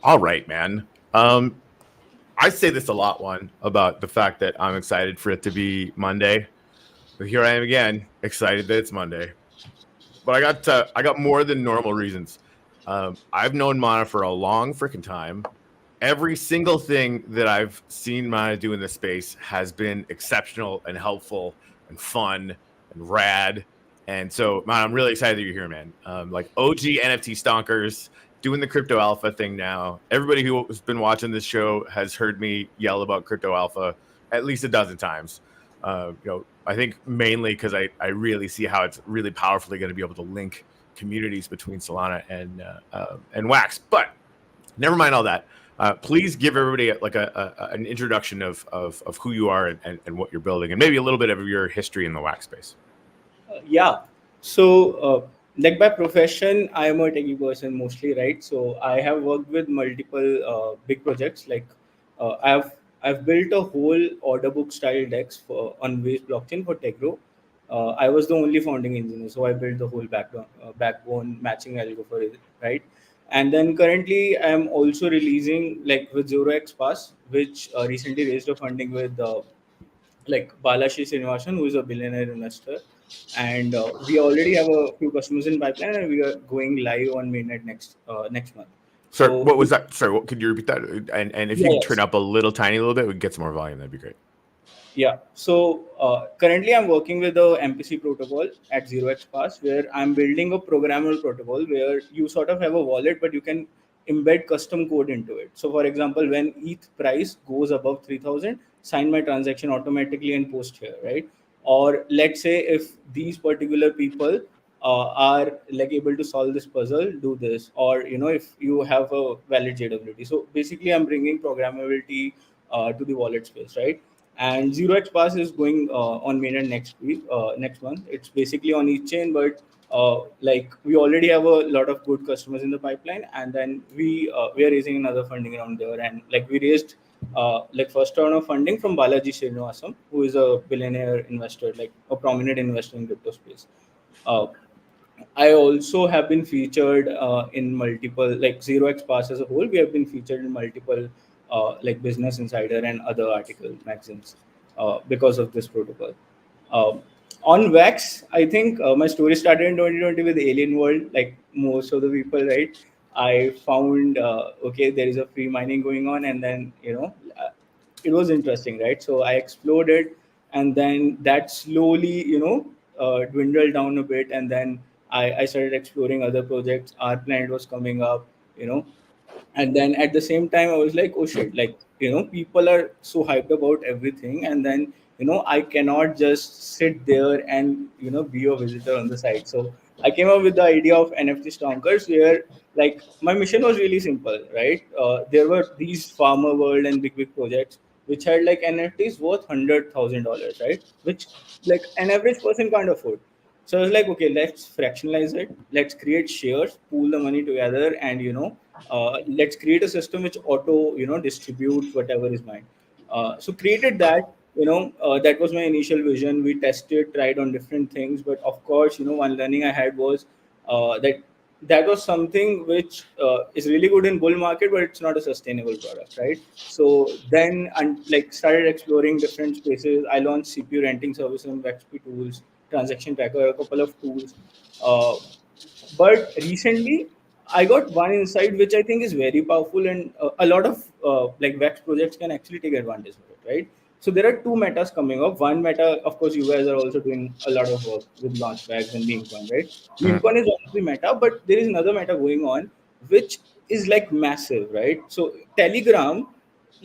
All right, man. I say this a lot, one, about the fact that I'm excited for it to be Monday. But here I am again, excited that it's Monday. But I got more than normal reasons. I've known Mana for a long freaking time. Every single thing that I've seen Mana do in this space has been exceptional and helpful and fun and rad. And so, man, I'm really excited that you're here, man. Like OG NFT stonkers doing the crypto alpha thing now. Everybody who's been watching this show has heard me yell about crypto alpha at least a dozen times. I think mainly because I really see how it's really powerfully going to be able to link communities between Solana and Wax. But never mind all that. Please give everybody an introduction of who you are and what you're building, and maybe a little bit of your history in the Wax space. Yeah. So, like by profession, I am a techie person mostly, right? So I have worked with multiple big projects. Like I've built a whole order book style decks for on Waves blockchain for Tegro. I was the only founding engineer, so I built the whole backbone matching algo for it, right? And then currently, I am also releasing like with Zero X Pass, which recently raised a funding with like Balashi Srinivasan, who is a billionaire investor. And we already have a few customers in pipeline, and we are going live on mainnet next month. Sorry, So what was that? Sorry, could you repeat that? And if you yeah, could turn yes. up a little tiny little bit, we could get some more volume. That'd be great. Yeah. So currently, I'm working with the MPC protocol at Zero X Pass, where I'm building a programmable protocol where you sort of have a wallet, but you can embed custom code into it. So, for example, when ETH price goes above 3,000, sign my transaction automatically and post here, right? Or let's say if these particular people are like able to solve this puzzle, do this. Or if you have a valid JWT. So basically, I'm bringing programmability to the wallet space, right? And Zero X Pass is going on mainnet next month. It's basically on each chain, but like we already have a lot of good customers in the pipeline, and then we are raising another funding round there, and like we raised like first round of funding from Balaji Srinivasan, who is a billionaire investor, like a prominent investor in crypto space. Uh, I also have been featured in multiple, like Zero X Pass as a whole. We have been featured in multiple, like Business Insider and other article magazines because of this protocol. Um, on Wax, I think my story started in 2020 with Alien World, like most of the people, right? I found okay, there is a free mining going on, and then it was interesting, right? So I explored it, and then that slowly, dwindled down a bit, and then I started exploring other projects. Our planet was coming up, you know, and then at the same time I was like, oh shit, like people are so hyped about everything, and then I cannot just sit there and be a visitor on the side. So I came up with the idea of NFT stonkers, where like my mission was really simple, right? There were these farmer world and big projects which had like NFTs worth $100,000, right? Which like an average person can't afford. So I was like, okay, let's fractionalize it. Let's create shares, pool the money together, and let's create a system which auto distributes whatever is mine. So created that. That was my initial vision. We tested, tried on different things, but of course, one learning I had was that was something which is really good in bull market, but it's not a sustainable product, right? So then, and like started exploring different spaces. I launched CPU renting service and XP tools, transaction tracker, a couple of tools. Uh, but recently, I got one insight which I think is very powerful, and a lot of like Vex projects can actually take advantage of it, right? So there are two metas coming up. One meta, of course, you guys are also doing a lot of work with Launchbags and Memecoin, right? Mhm. Memecoin is one of the meta, but there is another meta going on, which is like massive, right? So Telegram,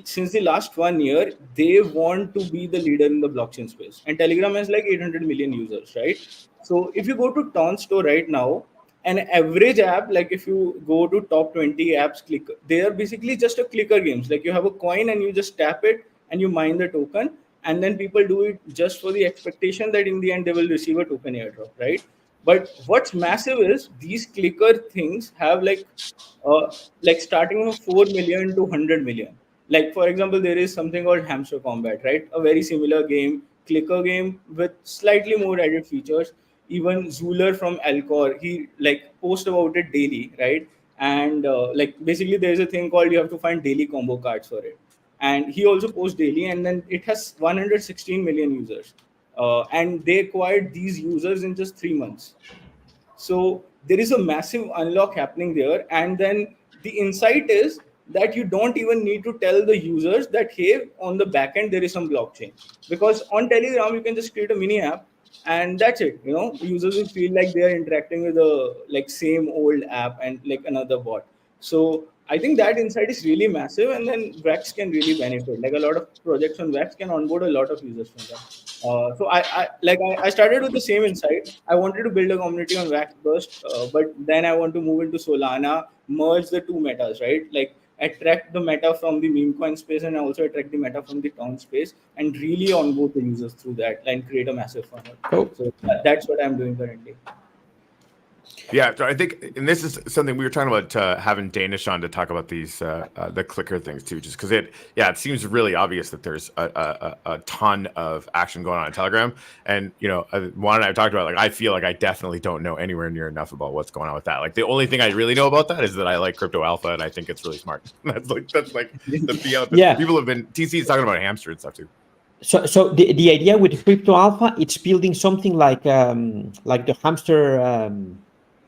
since the last 1 year, they want to be the leader in the blockchain space, and Telegram has like 800 million users, right? So if you go to Ton Store right now, an average app, like if you go to top 20 apps, click, they are basically just a clicker games. Like you have a coin and you just tap it and you mine the token, and then people do it just for the expectation that in the end they will receive a token airdrop, right? But what's massive is these clicker things have uh, like starting from 4 million to 100 million. Like for example, there is something called Hamster Combat, right? A very similar game, clicker game with slightly more added features. Even Zuler from Alcor, he like post about it daily, right? and like basically there's a thing called you have to find daily combo cards for it, and he also posts daily, and then it has 116 million users, and they acquired these users in just 3 months. So there is a massive unlock happening there. And then the insight is that you don't even need to tell the users that, hey, on the back end, there is some blockchain. Because on Telegram, you can just create a mini app and that's it. Users will feel like they are interacting with a like same old app and like another bot. So I think that insight is really massive, and then Wax can really benefit. Like a lot of projects on Wax can onboard a lot of users from that. So I started with the same insight. I wanted to build a community on Wax first, but then I want to move into Solana, merge the two metas, right? Like attract the meta from the meme coin space and also attract the meta from the town space, and really onboard the users through that and create a massive funnel. Oh. So that's what I'm doing currently. Yeah, so I think, and this is something we were talking about having Danish on to talk about these the clicker things too, just because it seems really obvious that there's a ton of action going on Telegram, and Juan and I have talked about, like, I feel like I definitely don't know anywhere near enough about what's going on with that. Like the only thing I really know about that is that I like crypto alpha and I think it's really smart. that's like Yeah. People have been TC's talking about hamster and stuff too. So the idea with crypto alpha, it's building something like the hamster.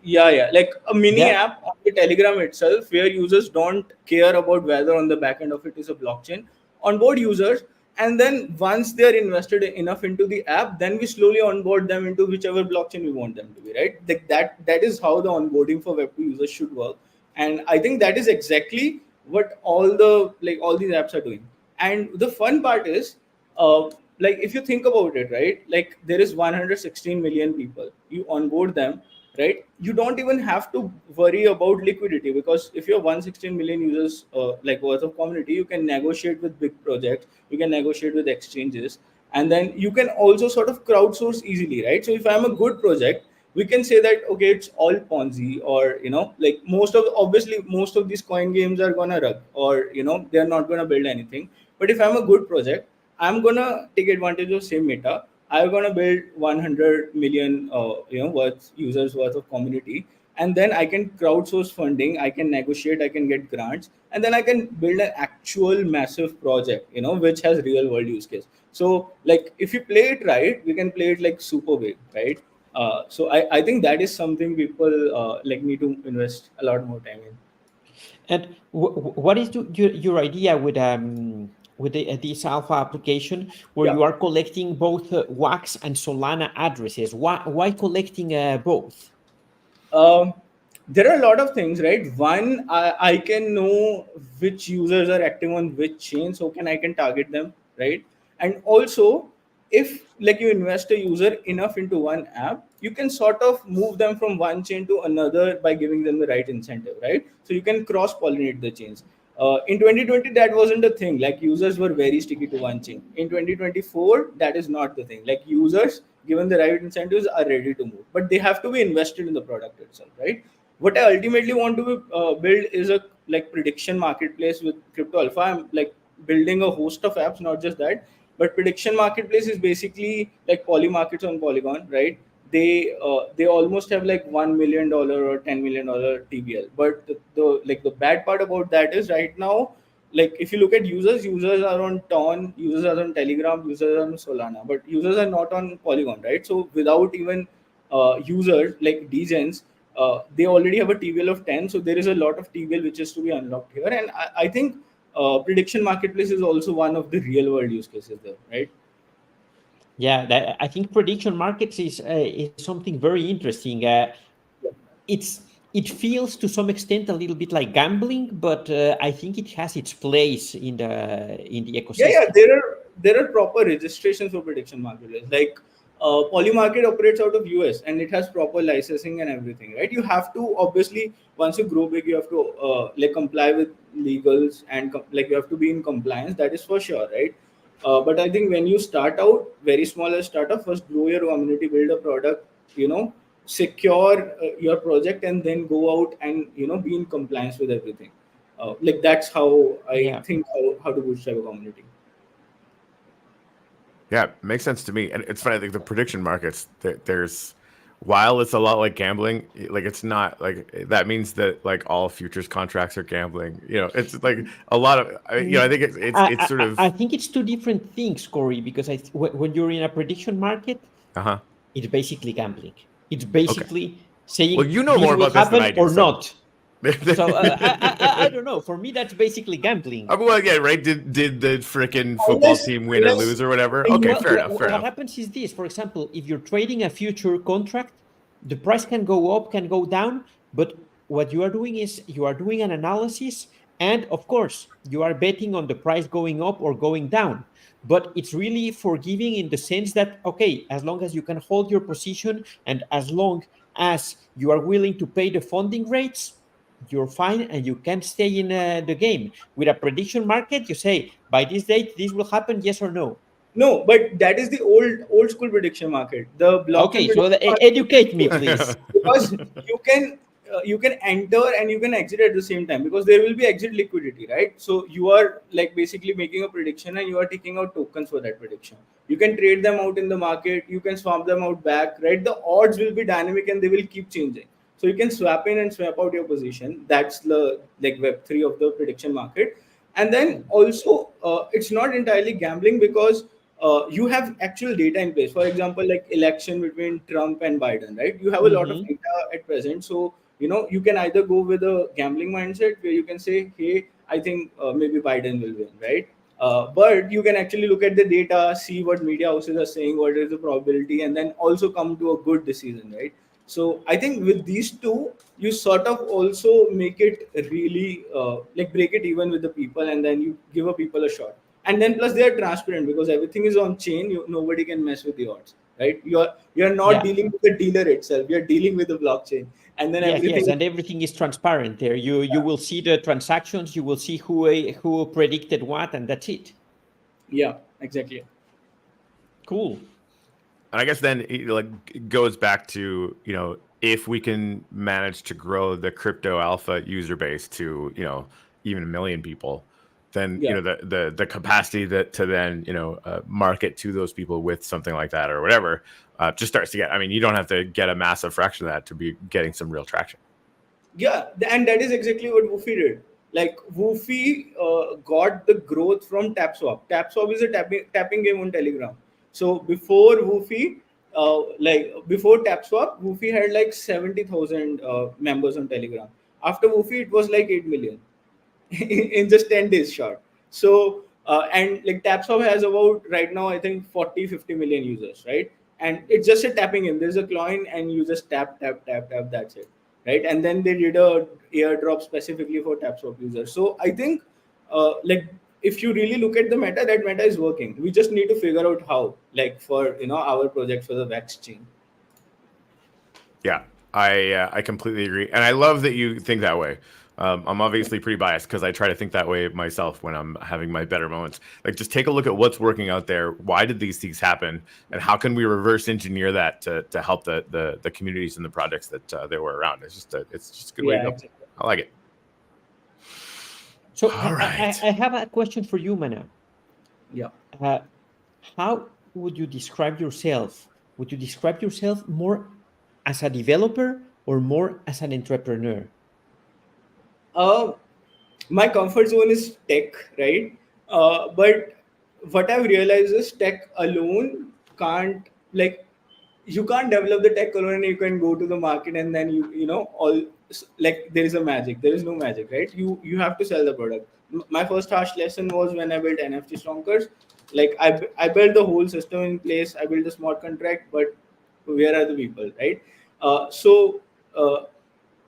Yeah, like a mini Yeah. app on the Telegram itself, where users don't care about whether on the back end of it is a blockchain. Onboard users, and then once they are invested enough into the app, then we slowly onboard them into whichever blockchain we want them to be. Right? Like that is how the onboarding for Web2 users should work, and I think that is exactly what all these apps are doing. And the fun part is, like if you think about it, right? Like there is 116 million people. You onboard them, right? You don't even have to worry about liquidity, because if you have 116 million users like worth of community, you can negotiate with big projects, you can negotiate with exchanges, and then you can also sort of crowdsource easily, right? So if I'm a good project, we can say that okay, it's all Ponzi, or like most of these coin games are gonna rug, or they're not gonna build anything. But if I'm a good project, I'm gonna take advantage of same meta. I'm gonna build 100 million, worth users worth of community, and then I can crowdsource funding. I can negotiate. I can get grants, and then I can build an actual massive project, which has real world use case. So, like, if you play it right, we can play it like super big, right? So I think that is something people like need to invest a lot more time in. And what is your idea with this alpha application where Yeah. you are collecting both Wax and Solana addresses? Why collecting both? um, there are a lot of things, right? One, I can know which users are active on which chain, so I can target them, right? And also, if like you invest a user enough into one app, you can sort of move them from one chain to another by giving them the right incentive, right? So you can cross pollinate the chains. In 2020, that wasn't a thing. Like users were very sticky to one chain. In 2024, that is not the thing. Like users, given the right incentives, are ready to move, but they have to be invested in the product itself, right? What I ultimately want to build is a like prediction marketplace with crypto alpha. I'm like building a host of apps, not just that, but prediction marketplace is basically like poly markets on Polygon, right? They almost have like $1 million or $10 million TBL. But the bad part about that is right now, like if you look at users are on Ton, users are on Telegram, users are on Solana, but users are not on Polygon, right? So without even users like degens, they already have a TVL of 10. So there is a lot of TVL which is to be unlocked here, and I think prediction marketplace is also one of the real world use cases there, right? Yeah, I think prediction markets is something very interesting. It feels to some extent a little bit like gambling, but I think it has its place in the Yeah, ecosystem. there are proper registrations for prediction marketplace. Like Polymarket operates out of US and it has proper licensing and everything, right? You have to obviously, once you grow big, you have to like comply with legals and like you have to be in compliance. That is for sure, right? But I think when you start out very small as startup, first grow your community, build a product, secure your project, and then go out and be in compliance with everything. Like that's how I Yeah. think how to bootstrap a community. Yeah, makes sense to me. And it's funny, I think the prediction markets, there's while it's a lot like gambling, like it's not like that means that like all futures contracts are gambling. It's like a lot of I think it's sort of I think it's two different things, Corey, because when you're in a prediction market, uh-huh. it's basically gambling. It's Okay. basically saying Well, you know this more will about this than I happen do, or so. not. So I don't know. For me, that's basically gambling. Well, yeah, right. Did the freaking football Unless- team win or unless- lose or whatever? Okay, Well, fair enough. Fair what enough. happens is this. For example, if you're trading a future contract, the price can go up, can go down, but what you are doing is you are doing an analysis, and of course, you are betting on the price going up or going down. But it's really forgiving in the sense that, okay, as long as you can hold your position and as long as you are willing to pay the funding rates, you're fine and you can stay in the game. With a prediction market, you say, by this date, this will happen, yes or no. No, but that is the old school prediction market. The blockchain Okay, so prediction market, educate me, please. because you can enter and you can exit at the same time, because there will be exit liquidity, right? So you are like basically making a prediction and you are taking out tokens for that prediction. You can trade them out in the market, you can swap them out back, right? The odds will be dynamic and they will keep changing. So you can swap in and swap out your position. That's the like Web3 of the prediction market. And then also it's not entirely gambling, because you have actual data in place. For example, like election between Trump and Biden, right? You have a lot of Mhm. data at present. So you can either go with a gambling mindset where you can say, hey, I think maybe Biden will win, right? But you can actually look at the data, see what media houses are saying, what is the probability, and then also come to a good decision, right? So I think with these two, you sort of also make it really like break it even with the people, and then you give a people a shot. And then plus they are transparent because everything is on chain. Nobody can mess with the odds, right? You're not Yeah. dealing with the dealer itself. You're dealing with the blockchain, and then Yes, yes, everything. and everything is transparent there. You will see the transactions, you will see who predicted what, and that's it. Yeah, exactly. Cool. And I guess then it goes back to, if we can manage to grow the crypto alpha user base to, even 1 million people, then, Yeah. the capacity that to then, market to those people with something like that or whatever, just starts to get, you don't have to get a massive fraction of that to be getting some real traction. Yeah, and that is exactly what Woofy did. Like Woofy got the growth from TapSwap. TapSwap is a tapping game on Telegram. So before Woofy, before TapSwap, Woofy had like 70,000 members on Telegram. After Woofy, it was like 8 million in just 10 days short. So and like TapSwap has about right now I think 40-50 million users, right? And it's just a tapping in. There's a coin and you just tap tap tap tap, that's it, right? And then they did a airdrop specifically for TapSwap users. So I think like if you really look at the meta, that meta is working. We just need to figure out how, like for our project for the Wax chain. Yeah, I completely agree, and I love that you think that way. I'm obviously pretty biased because I try to think that way myself when I'm having my better moments. Like, just take a look at what's working out there. Why did these things happen, and how can we reverse engineer that to help the communities and the projects that they were around? It's just a good way to go. Exactly. I like it. So All right. I have a question for you, Mana. Yeah. How would you describe yourself? Would you describe yourself more as a developer or more as an entrepreneur? Uh, my comfort zone is tech, right? But what I've realized is tech alone can't, like, you can't develop the tech alone and you can go to the market and then all, like there is a magic. There is no magic, right? You have to sell the product. My first harsh lesson was when I built NFT Stronkers. Like I built the whole system in place. I built a smart contract, but where are the people, right? So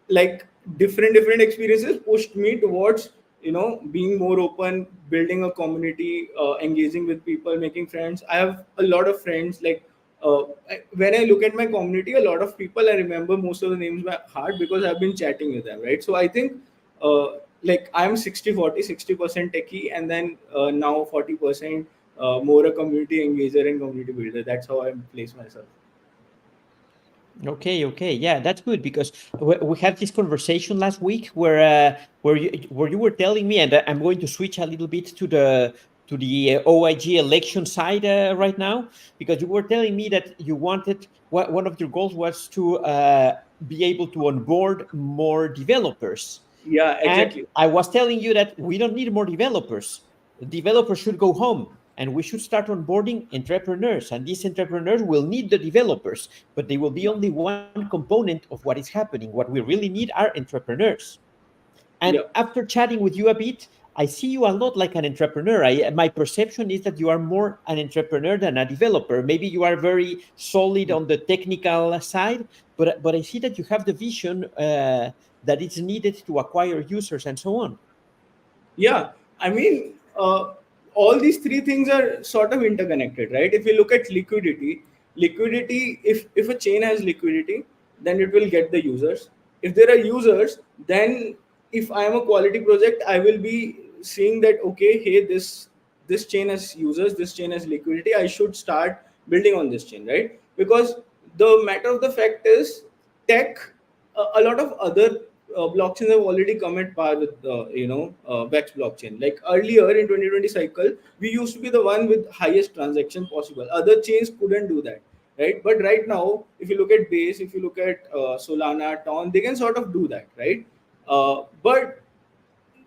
like different experiences pushed me towards being more open, building a community, engaging with people, making friends. I have a lot of friends, like when I look at my community, a lot of people I remember most of the names by heart because I've been chatting with them, right? So I think like I'm 60-40, 60% techie, and then now 40% more a community engager and community builder. That's how I place myself. Okay, yeah, that's good because we had this conversation last week where you were telling me, and I'm going to switch a little bit the OIG election side right now? Because you were telling me that you wanted, one of your goals was to be able to onboard more developers. Yeah, And exactly. I was telling you that we don't need more developers. Developers should go home and we should start onboarding entrepreneurs. And these entrepreneurs will need the developers, but they will be only one component of what is happening. What we really need are entrepreneurs. And Yeah. after chatting with you a bit, I see you a lot like an entrepreneur. My perception is that you are more an entrepreneur than a developer. Maybe you are very solid on the technical side, but I see that you have the vision that it's needed to acquire users and so on. Yeah, I mean, all these three things are sort of interconnected, right? If you look at liquidity, if a chain has liquidity, then it will get the users. If there are users, then if I am a quality project, I will be seeing that, okay, hey, this chain has users, this chain has liquidity, I should start building on this chain, right? Because the matter of the fact is, tech, a lot of other blockchains have already come at par with Vex blockchain. Like earlier in 2020 cycle, we used to be the one with highest transaction possible. Other chains couldn't do that, right? But right now, if you look at Base, if you look at Solana, Ton, they can sort of do that, right? But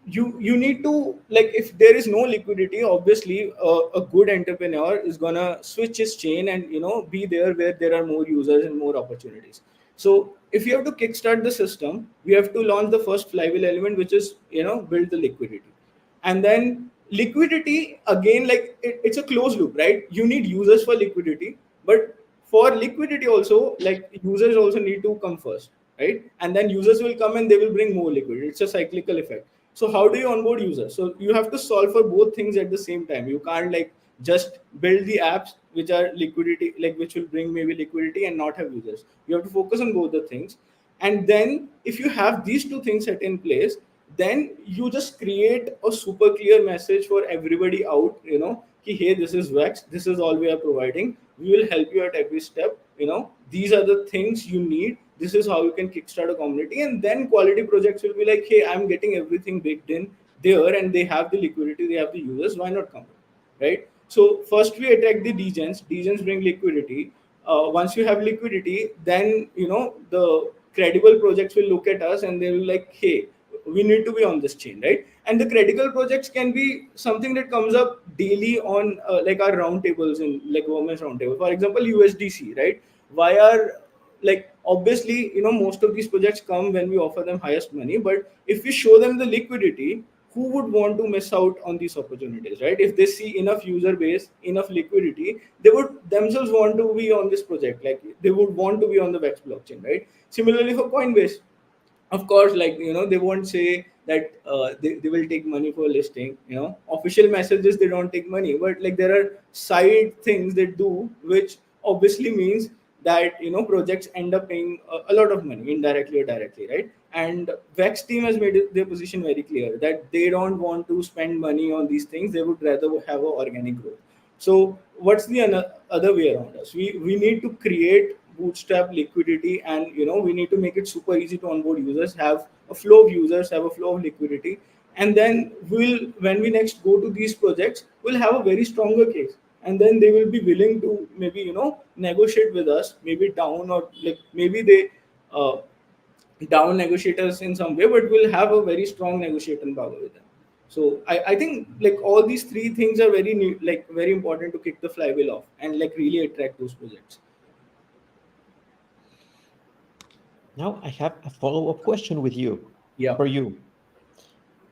you need to, like, if there is no liquidity, obviously a good entrepreneur is gonna switch his chain and be there where there are more users and more opportunities. So if you have to kickstart the system, we have to launch the first flywheel element, which is build the liquidity. And then liquidity again, like it's a closed loop, right? You need users for liquidity, but for liquidity also, like, users also need to come first, right? And then users will come and they will bring more liquidity. It's a cyclical effect. So how do you onboard users? So you have to solve for both things at the same time. You can't, like, just build the apps which are liquidity, like, which will bring maybe liquidity and not have users. You have to focus on both the things. And then if you have these two things set in place, then you just create a super clear message for everybody out, ki, hey, this is Vex, this is all we are providing, we will help you at every step, these are the things you need, this is how you can kickstart a community. And then quality projects will be like, hey, I'm getting everything baked in there, and they have the liquidity, they have the users, why not come, right? So first we attract the degens. Degens bring liquidity. Once you have liquidity, then the credible projects will look at us and they will like, hey, we need to be on this chain, right? And the critical projects can be something that comes up daily on like our roundtables in like government's roundtable. For example, USDC, right? Why are, like, obviously most of these projects come when we offer them highest money, but if we show them the liquidity, who would want to miss out on these opportunities, right? If they see enough user base, enough liquidity, they would themselves want to be on this project, like they would want to be on the Vex blockchain, right? Similarly for Coinbase, of course, like they won't say that they will take money for listing, official messages, they don't take money, but like there are side things they do, which obviously means that projects end up paying a lot of money indirectly or directly, right? And Vex team has made their position very clear that they don't want to spend money on these things, they would rather have a organic growth. So what's the other way around us? We need to create bootstrap liquidity, and we need to make it super easy to onboard users, have a flow of users, have a flow of liquidity, and then when we next go to these projects, we'll have a very stronger case, and then they will be willing to maybe negotiate with us, maybe down, or like maybe they uh, down negotiators in some way, but we'll have a very strong negotiating power with them. So I think like all these three things are very new, like very important to kick the flywheel off and like really attract those projects. Now I have a follow-up question with you, Yeah. for you.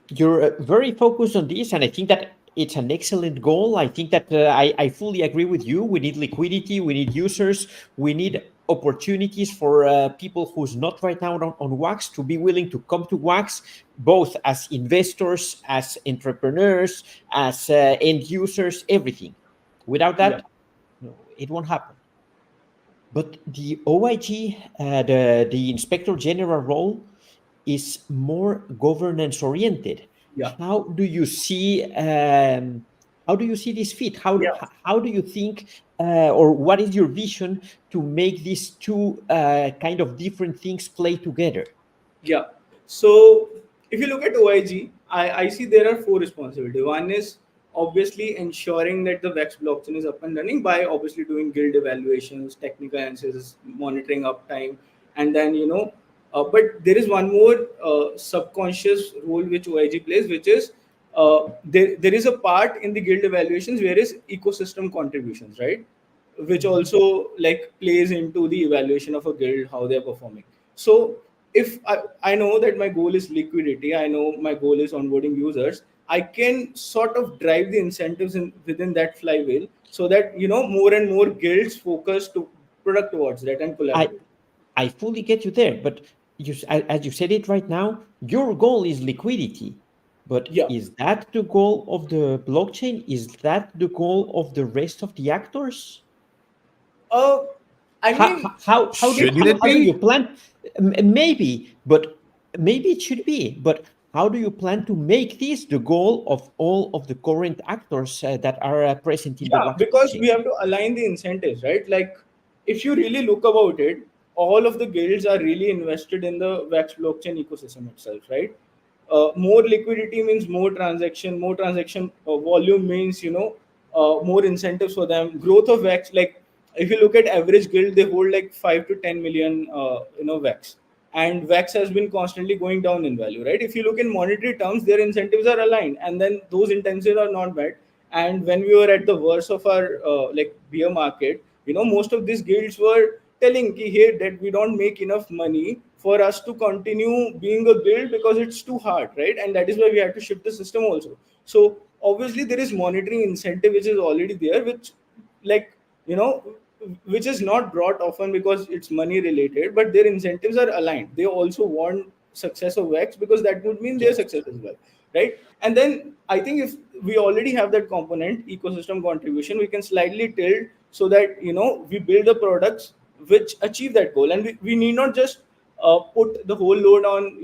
You're very focused on this, and I think that it's an excellent goal. I think that I fully agree with you. We need liquidity, we need users, we need opportunities for people who's not right now on Wax to be willing to come to Wax, both as investors, as entrepreneurs, as end users, everything. Without Yeah. that, no, it won't happen. But the OIG, the Inspector General role, is more governance oriented. Yeah. How do you see how do you see this fit? Yeah. How do you think or what is your vision to make these two kind of different things play together? Yeah. So if you look at OIG, I see there are four responsibilities. One is obviously ensuring that the VEX blockchain is up and running by obviously doing guild evaluations, technical analysis, monitoring uptime, and then but there is one more subconscious role which OIG plays, which is there is a part in the guild evaluations where is ecosystem contributions, right? Which also like plays into the evaluation of a guild, how they're performing. So if I know that my goal is liquidity, I know my goal is onboarding users, I can sort of drive the incentives within that flywheel so that more and more guilds focus to product towards that and I collaborate. I fully get you there, but as you said it right now, your goal is liquidity. But Yeah. is that the goal of the blockchain? Is that the goal of the rest of the actors? Uh, I How mean, Shouldn't it how do you be? plan? Maybe, but maybe it should be. But how do you plan to make this the goal of all of the current actors that are present in the yeah, wax because blockchain? we have to align the incentives, right? Like, if you really look about it, all of the guilds are really invested in the Wax blockchain ecosystem itself, right? More liquidity means more transaction. More transaction volume means more incentives for them. Growth of Wax, like if you look at average guild, they hold like 5 to 10 million, Wax, and Wax has been constantly going down in value, right? If you look in monetary terms, their incentives are aligned, and then those incentives are not met. And when we were at the worst of our like beer market, most of these guilds were telling ki, hey, that we don't make enough money for us to continue being a guild because it's too hard, right? And that is why we had to shift the system also. So obviously there is monitoring incentive which is already there, which like you know which is not brought often because it's money related, but their incentives are aligned. They also want success of X because that would mean their Yes. success as well, right? And then I think if we already have that component ecosystem contribution, we can slightly tilt so that we build the products which achieve that goal, and we need not just put the whole load on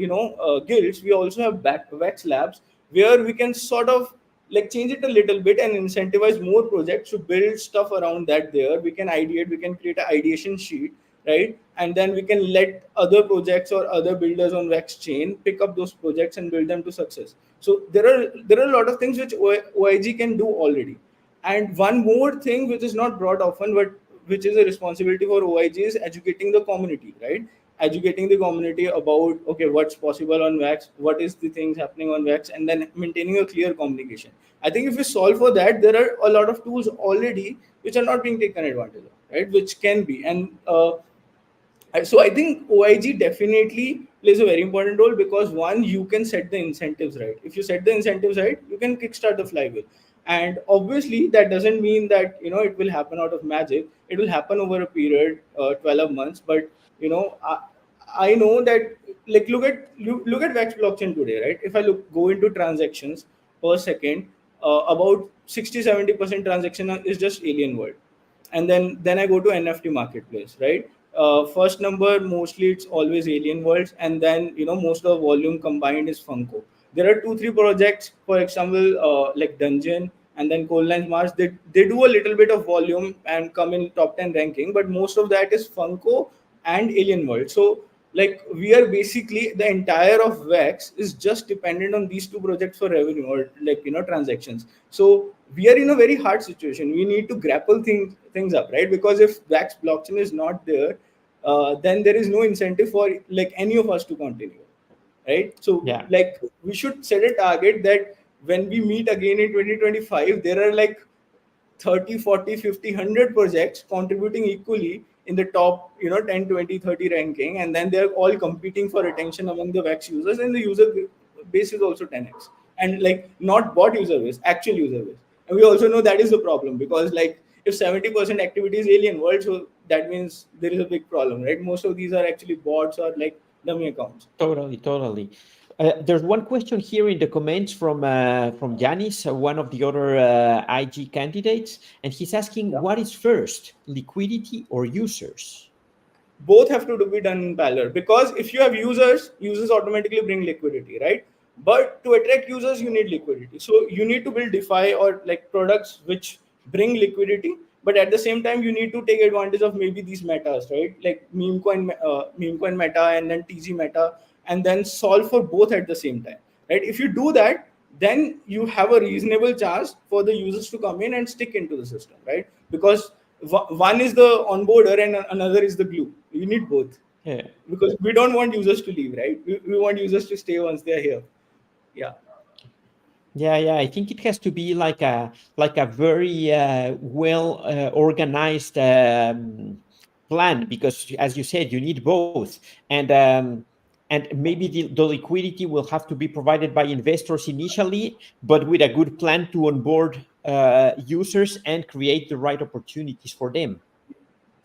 guilds. We also have Wax labs where we can sort of like change it a little bit and incentivize more projects to build stuff around that. There we can ideate, we can create an ideation sheet, right? And then we can let other projects or other builders on Wax chain pick up those projects and build them to success. So there are a lot of things which OIG can do already. And one more thing which is not brought often, but which is a responsibility for OIG, is educating the community, right? Educating the community about okay, what's possible on Wax, what is the things happening on Wax, and then maintaining a clear communication. I think if we solve for that, there are a lot of tools already which are not being taken advantage of, right? Which can be, and so I think OIG definitely plays a very important role because one, you can set the incentives right. If you set the incentives right, you can kickstart the flywheel. And obviously, that doesn't mean that it will happen out of magic. It will happen over a period, 12 months. But I know that like look at Wax blockchain today, right? If I go into transactions per second, about 60-70% transaction is just alien world. And then I go to NFT marketplace, right? First number mostly it's always alien worlds, and then most of the volume combined is Funko. There are 2-3 projects, for example, like Dungeon and then Cold Lines Mars. They do a little bit of volume and come in top 10 ranking, but most of that is Funko and Alien World. So like we are basically the entire of Vex is just dependent on these two projects for revenue or like transactions. So we are in a very hard situation. We need to grapple things up, right? Because if Vex blockchain is not there, then there is no incentive for like any of us to continue, right? So Yeah. like we should set a target that when we meet again in 2025, there are like 30, 40, 50, 100 projects contributing equally in the top 10, 20, 30 ranking, and then they're all competing for attention among the Wax users, and the user base is also 10x, and like not bot user base, actual user base. And we also know that is the problem because like if 70% activity is alien world, so that means there is a big problem, right? Most of these are actually bots or like dummy accounts. Totally, totally. There's one question here in the comments from Yanis, one of the other IG candidates, and he's asking, Yeah. what is first, liquidity or users? Both have to be done in parallel, because if you have users automatically bring liquidity, right? But to attract users you need liquidity, so you need to build DeFi or like products which bring liquidity, but at the same time you need to take advantage of maybe these metas, right? Like meme coin meta and then TG meta, and then solve for both at the same time, right? If you do that, then you have a reasonable chance for the users to come in and stick into the system, right? Because one is the onboarder and another is the glue. You need both, Yeah. because we don't want users to leave, right? We want users to stay once they're here. Yeah. Yeah. I think it has to be like a very well organized plan, because, as you said, you need both, and maybe the liquidity will have to be provided by investors initially, but with a good plan to onboard users and create the right opportunities for them.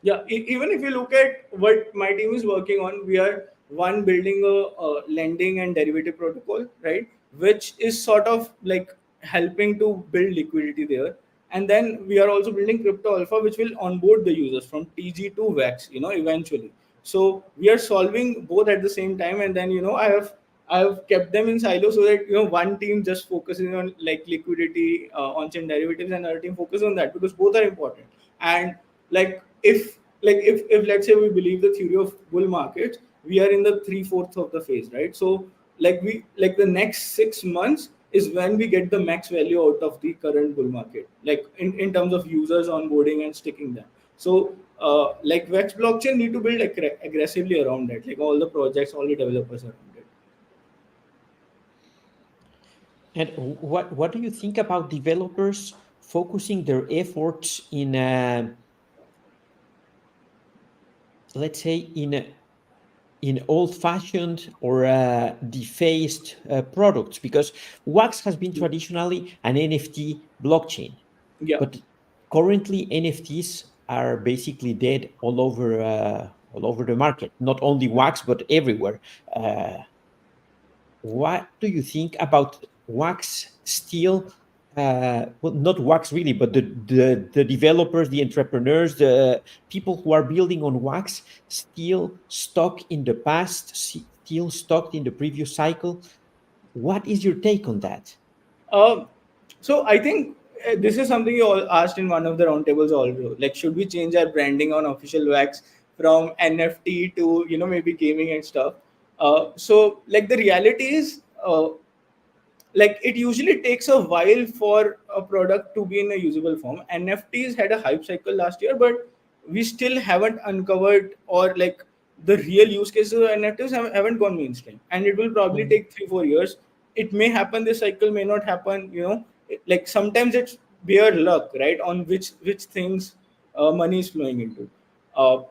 Yeah, even if you look at what my team is working on, we are one building a lending and derivative protocol, right? Which is sort of like helping to build liquidity there. And then we are also building crypto alpha, which will onboard the users from TG to VEX, eventually. So we are solving both at the same time. And then, I have kept them in silo so that, one team just focuses on like liquidity, on-chain derivatives, and another team focuses on that, because both are important. And if let's say we believe the theory of bull markets, we are in the three-fourths of the phase, right? So like the next 6 months is when we get the max value out of the current bull market, like in terms of users onboarding and sticking them. So like Vex blockchain need to build aggressively around that, like all the projects, all the developers around it. And what do you think about developers focusing their efforts in, let's say, in old-fashioned or defaced products? Because Wax has been traditionally an NFT blockchain, Yeah. but currently NFTs are basically dead all over the market. Not only Wax, but everywhere. Uh, what do you think about Wax still? Well, not Wax really, but the developers, the entrepreneurs, the people who are building on Wax, still stuck in the past, still stuck in the previous cycle. What is your take on that? Um, so I think this is something you all asked in one of the roundtables also. Like, should we change our branding on official wax from NFT to maybe gaming and stuff? So like the reality is, like it usually takes a while for a product to be in a usable form. NFTs had a hype cycle last year, but we still haven't uncovered, or like the real use cases of NFTs haven't gone mainstream, and it will probably Mhm. take 3-4 years. It may happen this cycle, may not happen. Like sometimes it's bare luck, right? On which things money is flowing into. Uh,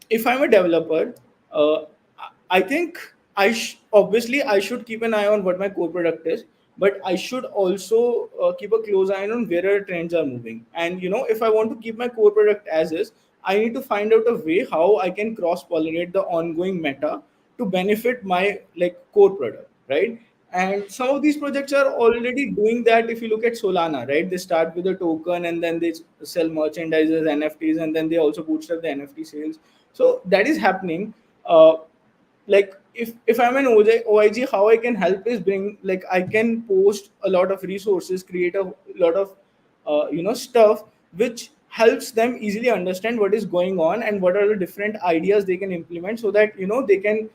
if I'm a developer, uh, I think obviously I should keep an eye on what my core product is, but I should also keep a close eye on where our trends are moving. And if I want to keep my core product as is, I need to find out a way how I can cross pollinate the ongoing meta to benefit my like core product, right? And some of these projects are already doing that. If you look at Solana, right, they start with a token and then they sell merchandises, NFTs, and then they also bootstrap the NFT sales. So that is happening. Like if I'm an OIG, how I can help is bring, like I can post a lot of resources, create a lot of stuff which helps them easily understand what is going on and what are the different ideas they can implement, so that they can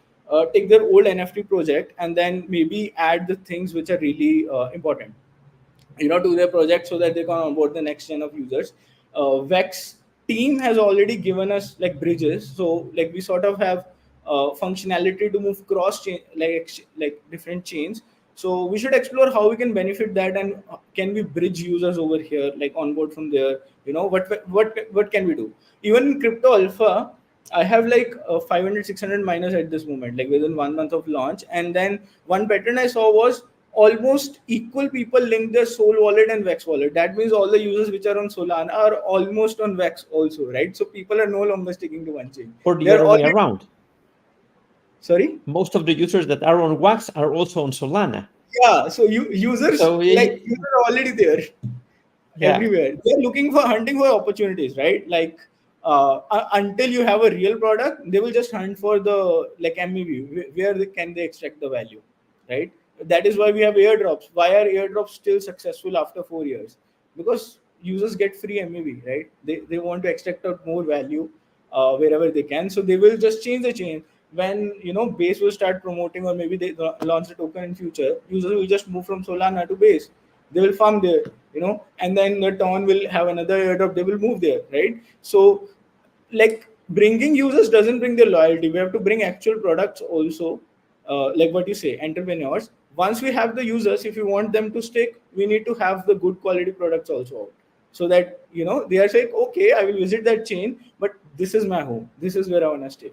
take their old NFT project and then maybe add the things which are really important to their project, so that they can onboard the next gen of users. Vex team has already given us like bridges, so like we sort of have functionality to move cross chain, like different chains. So we should explore how we can benefit that, and can we bridge users over here, like onboard from there. What can we do? Even in crypto alpha, I have like 500, 600 miners at this moment, like within 1 month of launch. And then one pattern I saw was almost equal people link their Sol wallet and Vex wallet. That means all the users which are on Solana are almost on Vex also, right? So people are no longer sticking to one chain. Or the They're other way already, around? sorry? Most of the users that are on Wax are also on Solana. Yeah, so you users, So like users are already there yeah, everywhere. They're looking for hunting for opportunities, right? Like until you have a real product, they will just hunt for the like MEV, where can they extract the value, right? That is why we have airdrops. Why are airdrops still successful after 4 years? Because users get free MEV, right? They want to extract out more value wherever they can, so they will just change the chain. when Base will start promoting, or maybe they launch a token in future, users will just move from Solana to Base. They will farm there, and then the town will have another airdrop. They will move there, right? So, like, bringing users doesn't bring their loyalty. We have to bring actual products also, like what you say, entrepreneurs. Once we have the users, if we want them to stick, we need to have the good quality products also out, so that they are saying, okay, I will visit that chain, but this is my home. This is where I want to stay.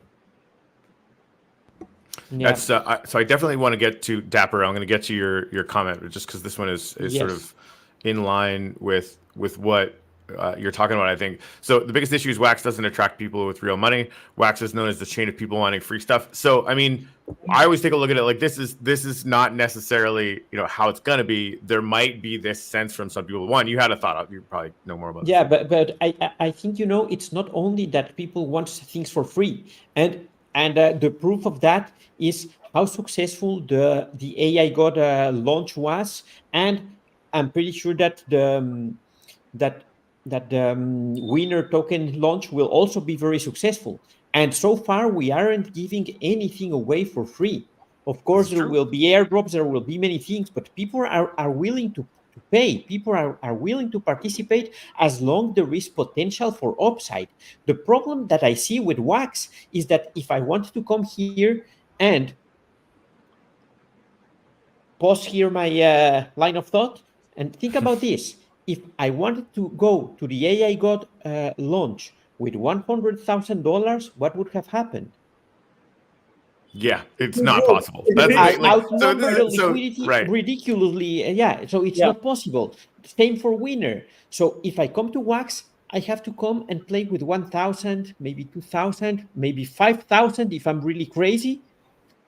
Yeah. That's so I definitely want to get to Dapper. I'm going to get to your comment just because this one is sort Yes. of in line with what you're talking about. I think so. The biggest issue is Wax doesn't attract people with real money. Wax is known as the chain of people wanting free stuff. So I mean, I always take a look at it like this is not necessarily how it's going to be. There might be this sense from some people. One, you had a thought. You probably know more about. Yeah, this. but I think it's not only that people want things for free, and the proof of that is how successful the AI God launch was, and I'm pretty sure that that the winner token launch will also be very successful. And so far, we aren't giving anything away for free. Of course, there will be airdrops, there will be many things, but people are willing to pay. People are willing to participate as long there is potential for upside. The problem that I see with Wax is that if I want to come here and pause here my line of thought and think about this. If I wanted to go to the AI God launch with $100,000, what would have happened? Yeah, it's not possible. That's the I thing. Like, outnumber the so liquidity right. ridiculously. Yeah, so it's Yeah. not possible. Same for winner. So if I come to Wax, I have to come and play with 1,000, maybe 2,000, maybe 5,000 if I'm really crazy,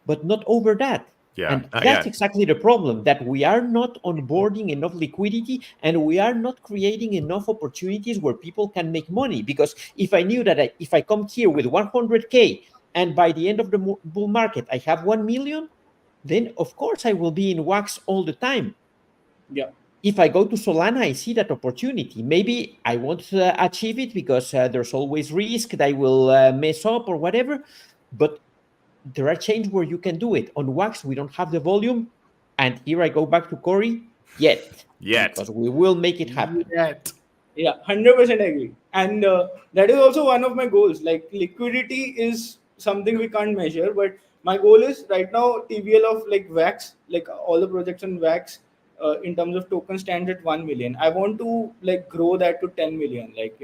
but not over that. Yeah, And not that's yet. exactly the problem, that we are not onboarding enough liquidity and we are not creating enough opportunities where people can make money. Because if I knew that if I come here with 100K and by the end of the bull market, I have 1 million, then of course I will be in Wax all the time. Yeah. If I go to Solana, I see that opportunity. Maybe I won't achieve it because there's always risk that I will mess up or whatever. But there are chains where you can do it. On Wax, we don't have the volume. And here I go back to Corey, yet. Because we will make it happen. Yeah, 100% agree. And that is also one of my goals. Like, liquidity is something we can't measure, but my goal is right now TVL of like Wax, like all the projects on Wax, in terms of token stands at 1 million. I want to like grow that to 10 million, like,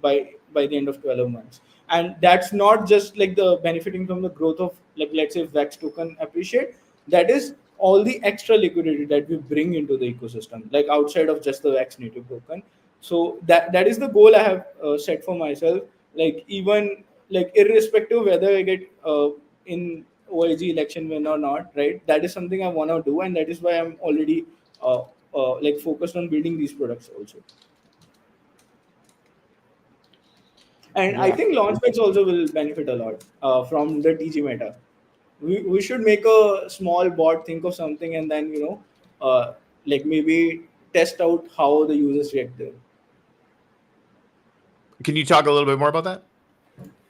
by the end of 12 months. And that's not just like the benefiting from the growth of, like, let's say Wax token appreciate. That is all the extra liquidity that we bring into the ecosystem, like outside of just the Wax native token. So that is the goal I have set for myself. Like, even like irrespective whether I get in OIG election win or not, right? That is something I want to do, and that is why I'm already like focused on building these products also. And I think Launchpads also will benefit a lot from the TG meta. We should make a small bot, think of something, and then like maybe test out how the users react there. Can you talk a little bit more about that?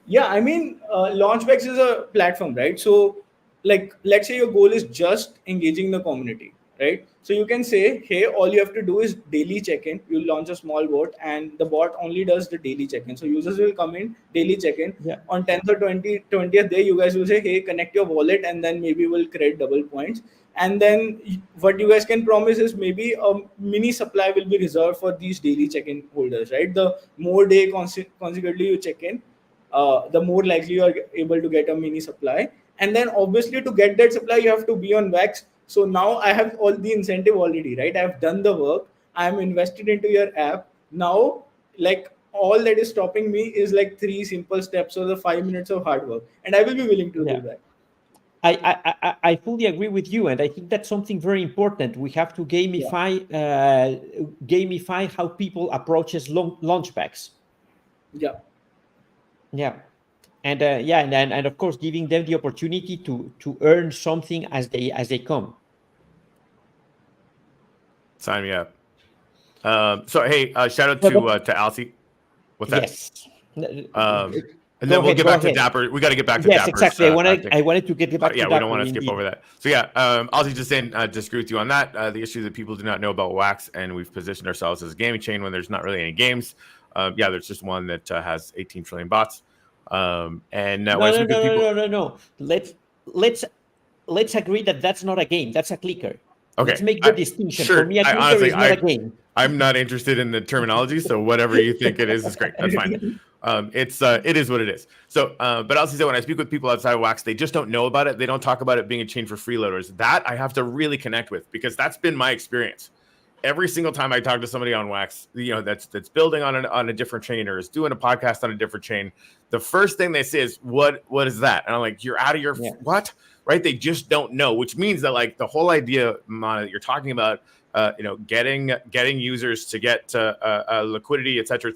Yeah, I mean, Launchpad is a platform, right? So, like, let's say your goal is just engaging the community, right? So you can say, hey, all you have to do is daily check-in. You launch a small bot, and the bot only does the daily check-in. So users will come in, daily check-in. Yeah. On 10th or 20th day, you guys will say, hey, connect your wallet, and then maybe we'll create double points. And then what you guys can promise is maybe a mini supply will be reserved for these daily check-in holders, right? The more day consequently you check in, the more likely you are able to get a mini supply. And then obviously to get that supply, you have to be on Wax. So now I have all the incentive already, right? I've done the work. I'm invested into your app. Now, like, all that is stopping me is like 3 simple steps or the 5 minutes of hard work. And I will be willing to do that. I fully agree with you, and I think that's something very important. We have to gamify how people approaches launch packs. Yeah. Yeah, and and of course giving them the opportunity to earn something as they come. Sign me up. So hey, shout out to Alcy. What's that? Yes. And Go then we'll ahead, get go back to ahead. Dapper. We got to get back to Yes, Dapper's exactly. I acting. wanted to get back to Yeah, we Dapper. don't want to skip Indeed. over that. So yeah, Ozzy just saying, disagree with you on that. The issue that people do not know about Wax, and we've positioned ourselves as a gaming chain when there's not really any games. Yeah, there's just one that has 18 trillion bots. And when I speak with people, No. Let's agree that that's not a game. That's a clicker. Let's okay, make the distinction. For me, a clicker is not a game. I'm not interested in the terminology, so whatever you think it is great. That's fine. It is what it is. So, but I'll say when I speak with people outside of Wax, they just don't know about it. They don't talk about it being a chain for freeloaders. That I have to really connect with because that's been my experience. Every single time I talk to somebody on Wax, that's building on a different chain or is doing a podcast on a different chain, the first thing they say is, "What is that?" And I'm like, "You're out of your what?" Right? They just don't know, which means that like the whole idea, Mana, that you're talking about, getting users to get liquidity, et cetera,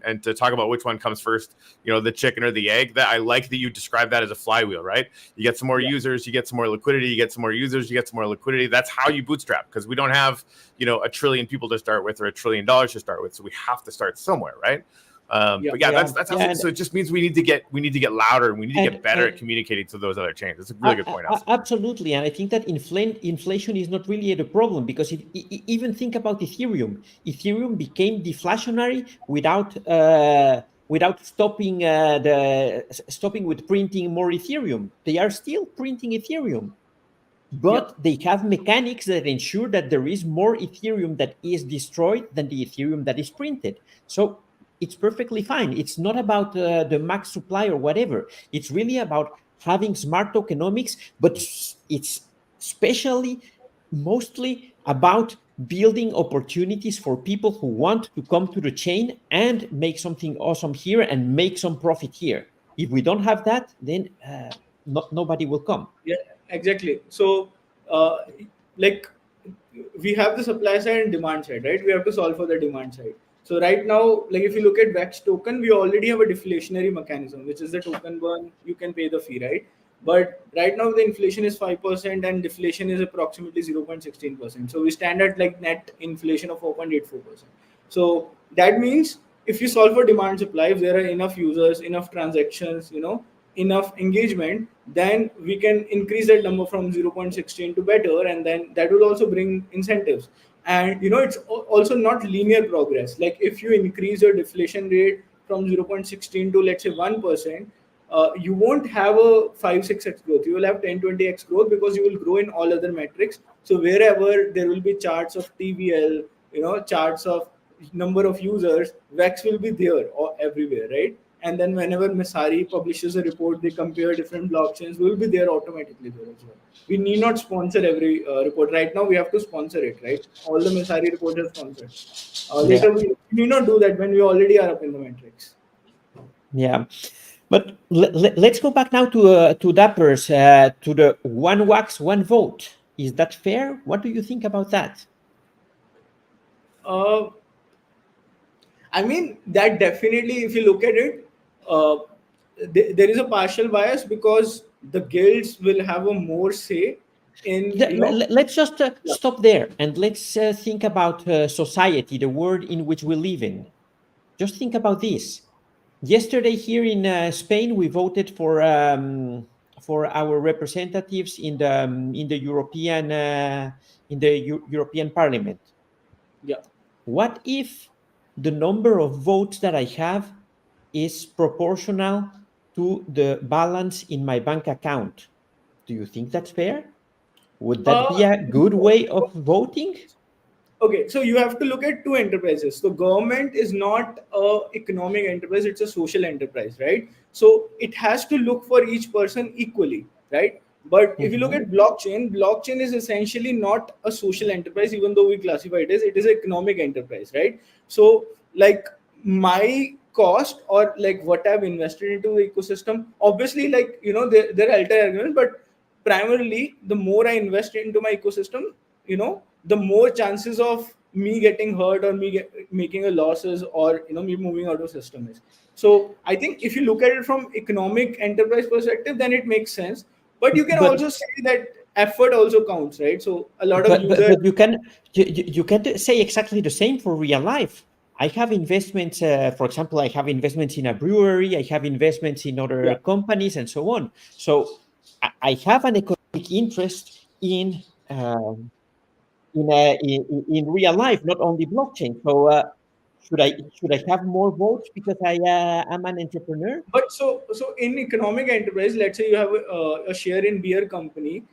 and to talk about which one comes first, the chicken or the egg. That I like that you describe that as a flywheel, right? You get some more users, you get some more liquidity, you get some more users, you get some more liquidity. That's how you bootstrap because we don't have, a trillion people to start with or $1 trillion to start with. So we have to start somewhere, right? But that's how. So it just means we need to get louder and we need to get better at communicating to those other chains. It's a really good point. Absolutely, and I think that inflation is not really the problem because even think about Ethereum. Ethereum became deflationary without stopping with printing more Ethereum. They are still printing Ethereum. But they have mechanics that ensure that there is more Ethereum that is destroyed than the Ethereum that is printed. So it's perfectly fine. It's not about the max supply or whatever. It's really about having smart tokenomics, but it's mostly about building opportunities for people who want to come to the chain and make something awesome here and make some profit here. If we don't have that, then nobody will come. Yeah, exactly. So, like, we have the supply side and demand side, right? We have to solve for the demand side. So right now, like if you look at VEX token, we already have a deflationary mechanism, which is the token burn. You can pay the fee, right? But right now the inflation is 5% and deflation is approximately 0.16%. So we stand at like net inflation of 4.84%. So that means if you solve for demand supply, if there are enough users, enough transactions, enough engagement, then we can increase that number from 0.16 to better, and then that will also bring incentives. And it's also not linear progress. Like if you increase your deflation rate from 0.16 to let's say 1%, you won't have a 5-6x growth. You will have 10-20x growth because you will grow in all other metrics. So wherever there will be charts of TVL, charts of number of users, VEX will be there or everywhere, right? And then whenever Messari publishes a report, they compare different blockchains, will be there automatically there as well. We need not sponsor every report. Right now, we have to sponsor it, right? All the Messari reports are sponsored. Later, we need not do that when we already are up in the metrics. Yeah. But let's go back now to Dapper's, to the one wax, one vote. Is that fair? What do you think about that? I mean, that definitely, if you look at it, there is a partial bias because the guilds will have a more say in, Let's just stop there and let's think about society, the world in which we live in. Just think about this. Yesterday here in Spain, we voted for our representatives in the European Parliament. Yeah. What if the number of votes that I have is proportional to the balance in my bank account? Do you think that's fair? Would that be a good way of voting? Okay, so you have to look at two enterprises. So government is not a economic enterprise, it's a social enterprise, right? So it has to look for each person equally, right? But if you look at blockchain is essentially not a social enterprise, even though we classify it is an economic enterprise, right? So like my cost or like what I've invested into the ecosystem, obviously like there are alter arguments, but primarily the more I invest into my ecosystem, the more chances of me getting hurt or making a losses or me moving out of system is. So I think if you look at it from economic enterprise perspective, then it makes sense. But you can also say that effort also counts, right? So a lot of users. But you can say exactly the same for real life. I have investments. For example, I have investments in a brewery. I have investments in other Yeah. companies, and so on. So I have an economic interest in real life, not only blockchain. So should I have more votes because I am an entrepreneur? But so in economic enterprise, let's say you have a share in beer company,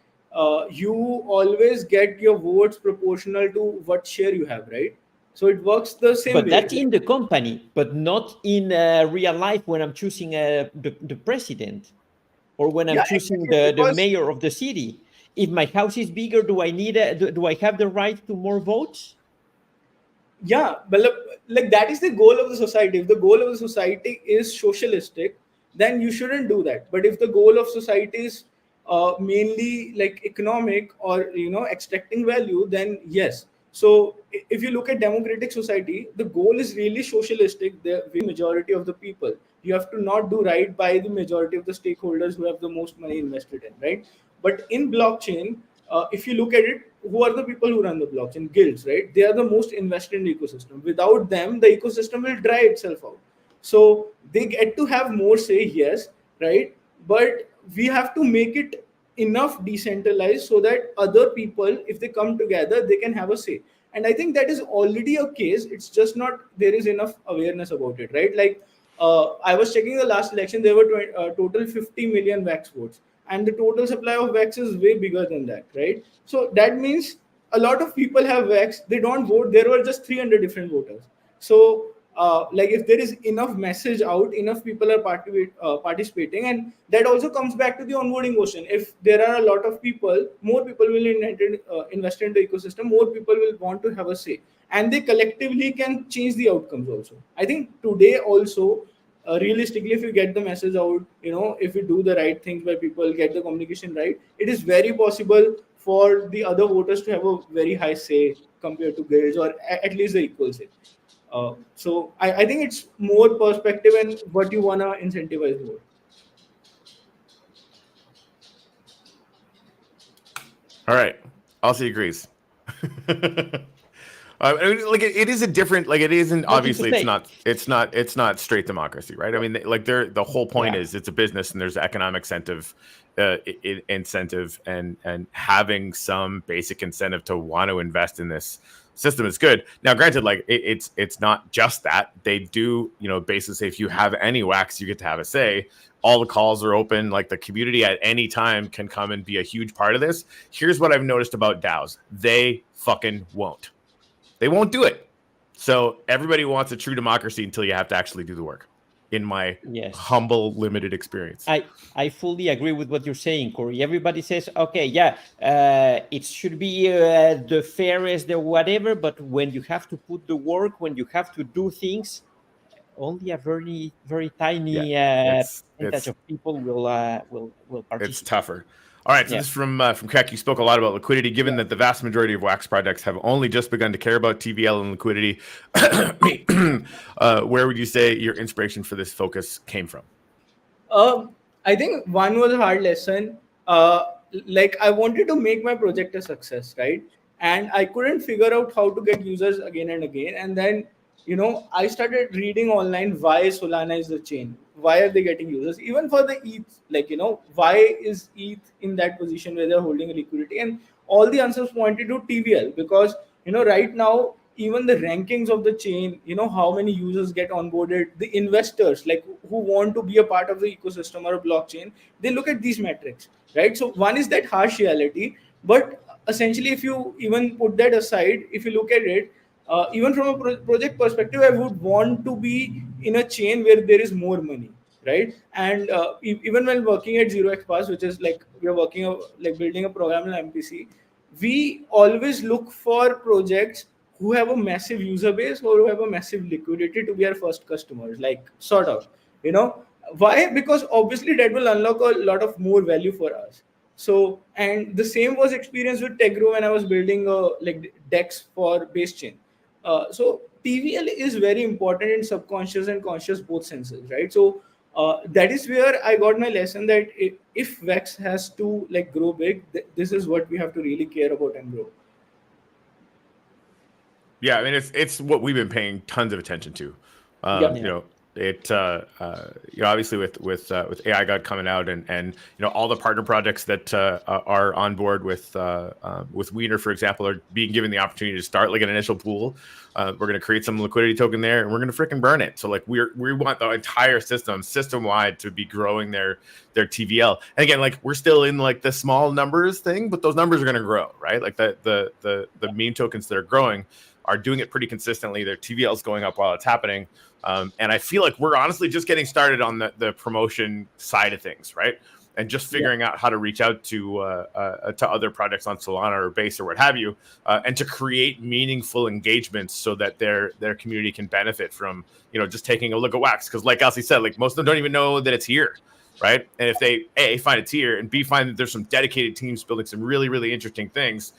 you always get your votes proportional to what share you have, right? So it works the same But way. that's in the company, but not in real life when I'm choosing the president or when I'm Yeah, choosing exactly. the Because mayor of the city. If my house is bigger, do I need do I have the right to more votes? yeah, but like that is the goal of the society. If the goal of the society is socialistic, then you shouldn't do that. But if the goal of society is mainly like economic or extracting value, then yes. So if you look at democratic society, the goal is really socialistic. The majority of the people, you have to not do right by the majority of the stakeholders who have the most money invested in, right? But in blockchain, if you look at it, who are the people who run the blockchain? Guilds, right? They are the most invested in the ecosystem. Without them, the ecosystem will dry itself out. So they get to have more say, yes, right? But we have to make it enough decentralized so that other people, if they come together, they can have a say. And I think that is already a case. It's just not there is enough awareness about it, right? Like I was checking the last election, there were total 50 million wax votes, and the total supply of wax is way bigger than that, right? So that means a lot of people have wax, they don't vote. There were just 300 different voters. So like if there is enough message out, enough people are participating, and that also comes back to the onboarding question. If there are a lot of people, more people will invest in the ecosystem, more people will want to have a say, and they collectively can change the outcomes also. I think today also, realistically, if you get the message out, if you do the right things where people get the communication right, it is very possible for the other voters to have a very high say compared to guilds, or at least the equal say. So I think it's more perspective and what you want to incentivize more. All right. Aussie agrees. I mean, like it is a different, like it isn't, Nothing to obviously say. it's not straight democracy, right? I mean, like the whole point Yeah. is it's a business and there's economic incentive and having some basic incentive to want to invest in this system is good. Now, granted, like it's not just that. They do, basically say if you have any wax, you get to have a say. All the calls are open. Like the community at any time can come and be a huge part of this. Here's what I've noticed about DAOs: they fucking won't. They won't do it. So everybody wants a true democracy until you have to actually do the work. In my Yes. humble, limited experience. I fully agree with what you're saying, Corey. Everybody says, okay, yeah, it should be the fairest, the whatever, but when you have to put the work, when you have to do things, only a very, very Yeah, tiny it's percentage it's of people will it's participate. tougher. All right, so Yeah. this is from Keck. You spoke a lot about liquidity. Given Yeah. that the vast majority of Wax projects have only just begun to care about TVL and liquidity, where would you say your inspiration for this focus came from? I think one was a hard lesson. Uh, like I wanted to make my project a success, right? And I couldn't figure out how to get users again and again. And then, I started reading online why Solana is the chain. Why are they getting users? Even for the ETH, like, why is ETH in that position where they're holding a liquidity? And all the answers pointed to TVL because, right now, even the rankings of the chain, how many users get onboarded, the investors like who want to be a part of the ecosystem or a blockchain, they look at these metrics, right? So one is that harsh reality, but essentially if you even put that aside, if you look at it, even from a project perspective, I would want to be in a chain where there is more money, right? And even when working at 0x Pass, which is like we're working like building a programmable MPC, we always look for projects who have a massive user base or who have a massive liquidity to be our first customers, like sort of, you know, why? Because obviously that will unlock a lot of more value for us. So, and the same was experienced with Tegro when I was building like decks for base chain. So TVL is very important in subconscious and conscious both senses, right? So that is where I got my lesson that if Vex has to like grow big, this is what we have to really care about and grow. Yeah, I mean it's what we've been paying tons of attention to. Yeah. You know, obviously with AI God coming out and all the partner projects that are on board with Wiener, for example, are being given the opportunity to start like an initial pool. We're going to create some liquidity token there, and we're going to freaking burn it. So like we want the entire system wide to be growing their TVL. And again, like we're still in like the small numbers thing, but those numbers are going to grow, right? Like the meme tokens that are growing are doing it pretty consistently. Their TVL is going up while it's happening. And I feel like we're honestly just getting started on the promotion side of things, right? And just figuring out how to reach out to other projects on Solana or Base or what have you, and to create meaningful engagements so that their community can benefit from just taking a look at Wax. Because like Elsie said, like most of them don't even know that it's here, right? And if they A, find it's here, and B, find that there's some dedicated teams building some really, really interesting things,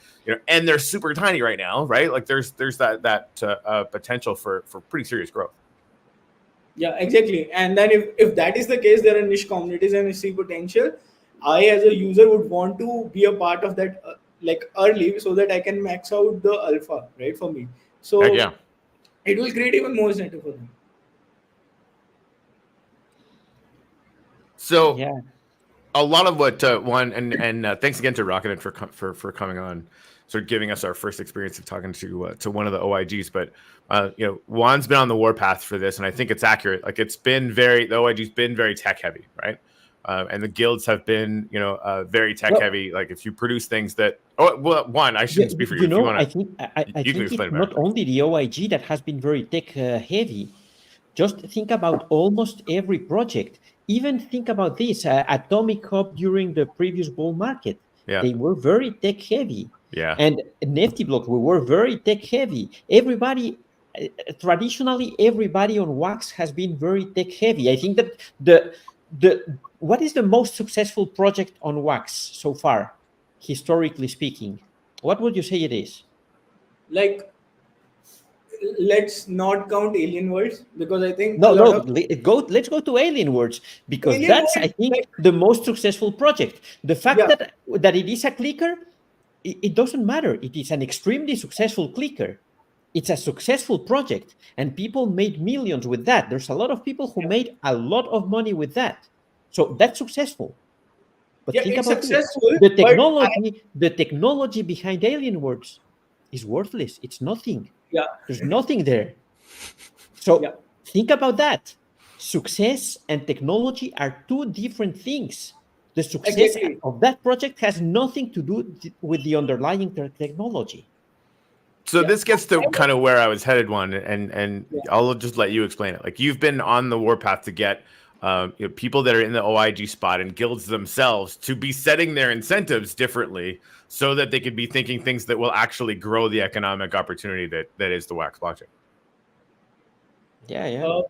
and they're super tiny right now, right? Like there's that potential for pretty serious growth. Yeah, exactly. And then if that is the case, there are niche communities and we see potential. I, as a user, would want to be a part of that like early so that I can max out the alpha, right? For me. So Heck yeah. it will create even more incentive for them. So Yeah. a lot of what and thanks again to Rocketed for coming on, sort of giving us our first experience of talking to one of the OIGs. But Juan's been on the warpath for this, and I think it's accurate. Like the OIG's been very tech heavy, right? And the guilds have been very tech heavy. Like if you produce things that Juan, I shouldn't speak for you. If you want I think it's not only the OIG that has been very tech heavy. Just think about almost every project. Even think about this, Atomic Hub during the previous bull market. Yeah. They were very tech heavy. Yeah. And Nifty Block, we were very tech heavy. Everybody, traditionally, everybody on Wax has been very tech heavy. I think that what is the most successful project on Wax so far, historically speaking? What would you say it is? Like, let's not count Alien Worlds because I think let's go to Alien Worlds because Alien that's Worlds, I think the most successful project. The fact Yeah. that it is a clicker, it doesn't matter. It is an extremely successful clicker. It's a successful project, and people made millions with that. There's a lot of people who made a lot of money with that. So that's successful. But think it's about successful. this. The technology behind Alien Worlds is worthless. It's nothing. Yeah. There's nothing there. So think about that. Success and technology are two different things. The success of that project has nothing to do with the underlying technology. So this gets to kind of where I was headed, Juan, and I'll just let you explain it. Like you've been on the warpath to get people that are in the OIG spot and guilds themselves to be setting their incentives differently so that they could be thinking things that will actually grow the economic opportunity that is the Wax blockchain. Yeah.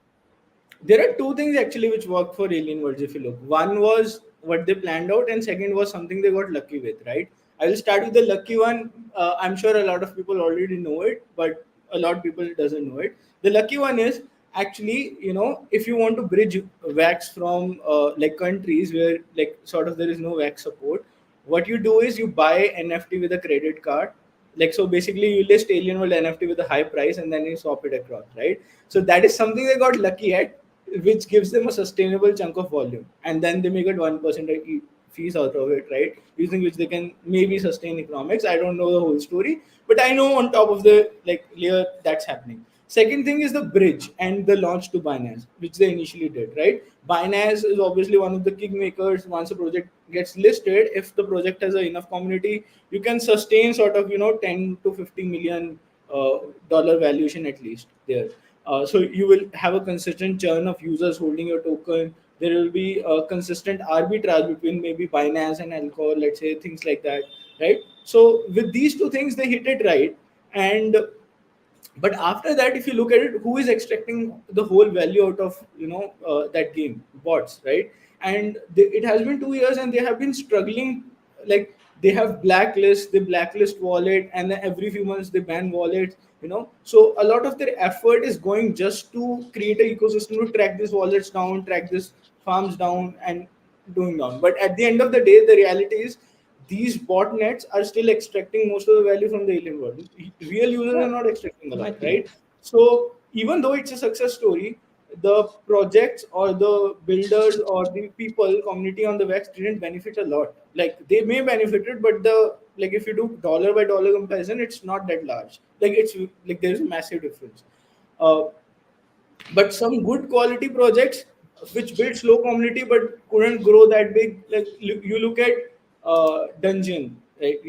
There are two things actually which worked for Alien Worlds if you look. One was what they planned out, and second was something they got lucky with, right? I will start with the lucky one. I'm sure a lot of people already know it, but a lot of people doesn't know it. The lucky one is actually, if you want to bridge Wax from like countries where like sort of there is no Wax support, what you do is you buy NFT with a credit card. Like, so basically you list Alien World NFT with a high price and then you swap it across, right? So that is something they got lucky at, which gives them a sustainable chunk of volume, and then they make it 1% fees out of it, right? Using which they can maybe sustain economics. I don't know the whole story, but I know on top of the like layer that's happening. Second thing is the bridge and the launch to Binance, which they initially did, right? Binance is obviously one of the kingmakers. Once a project gets listed, if the project has enough community, you can sustain sort of 10 to 50 million dollar valuation at least there. So you will have a consistent churn of users holding your token. There will be a consistent arbitrage between maybe Binance and alcohol, let's say, things like that, right? So with these two things, they hit it right. And but after that, if you look at it, who is extracting the whole value out of that game? Bots, right? And it has been 2 years and they have been struggling. Like, they have they blacklist wallet, and then every few months they ban wallets. So a lot of their effort is going just to create an ecosystem to track these wallets down, track these farms down, and doing down. But at the end of the day, the reality is these botnets are still extracting most of the value from the alien world. Real users are not extracting a lot, Might be. right? So even though it's a success story, the projects or the builders or the people community on the wax didn't benefit a lot. Like they may benefited, but the like if you do dollar by dollar comparison, it's not that large. Like it's like there's a massive difference. Uh, but some good quality projects which built slow community but couldn't grow that big, like you look at Dungeon, right?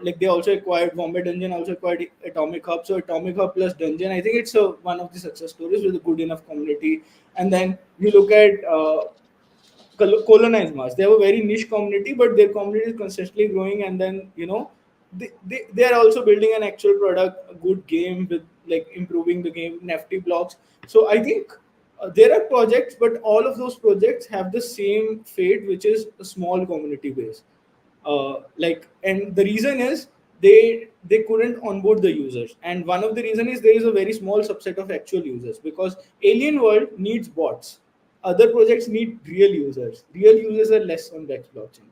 Like they also acquired Bombay Dungeon, also acquired Atomic Hub. So Atomic Hub plus Dungeon, I think it's one of the success stories with a good enough community. And then you look at colonize Mars. They have a very niche community, but their community is constantly growing. And then they are also building an actual product, a good game with like improving the game, nifty blocks. So I think there are projects, but all of those projects have the same fate, which is a small community base. And the reason is they couldn't onboard the users, and one of the reason is there is a very small subset of actual users, because alien world needs bots, other projects need real users are less on Dex blockchain.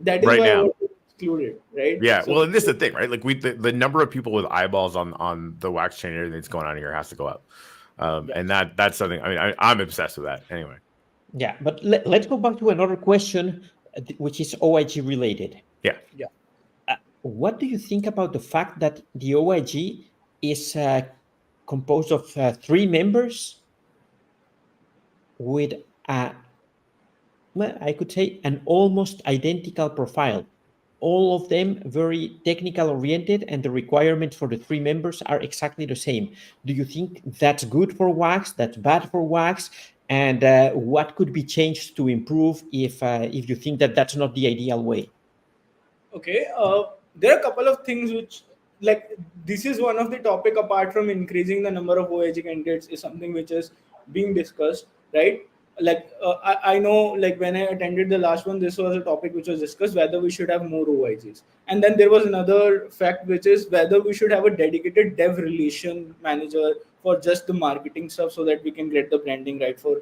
That is Right why now. what is excluded, right? Yeah, So well, and this is the thing, right? Like the number of people with eyeballs on the wax chain and everything that's going on here has to go up, and that's something. I mean, I'm obsessed with that. Anyway. Yeah, but let's go back to another question, which is OIG related. Yeah. What do you think about the fact that the OIG is composed of 3 members with I could say an almost identical profile? All of them very technical oriented, and the requirements for the 3 members are exactly the same. Do you think that's good for Wax? That's bad for Wax? And what could be changed to improve if you think that that's not the ideal way? Okay, there are a couple of things which, like, this is one of the topic apart from increasing the number of OIG candidates is something which is being discussed, right? Like, I know, like, when I attended the last one, this was a topic which was discussed whether we should have more OIGs. And then there was another fact which is whether we should have a dedicated dev relation manager for just the marketing stuff so that we can get the branding right for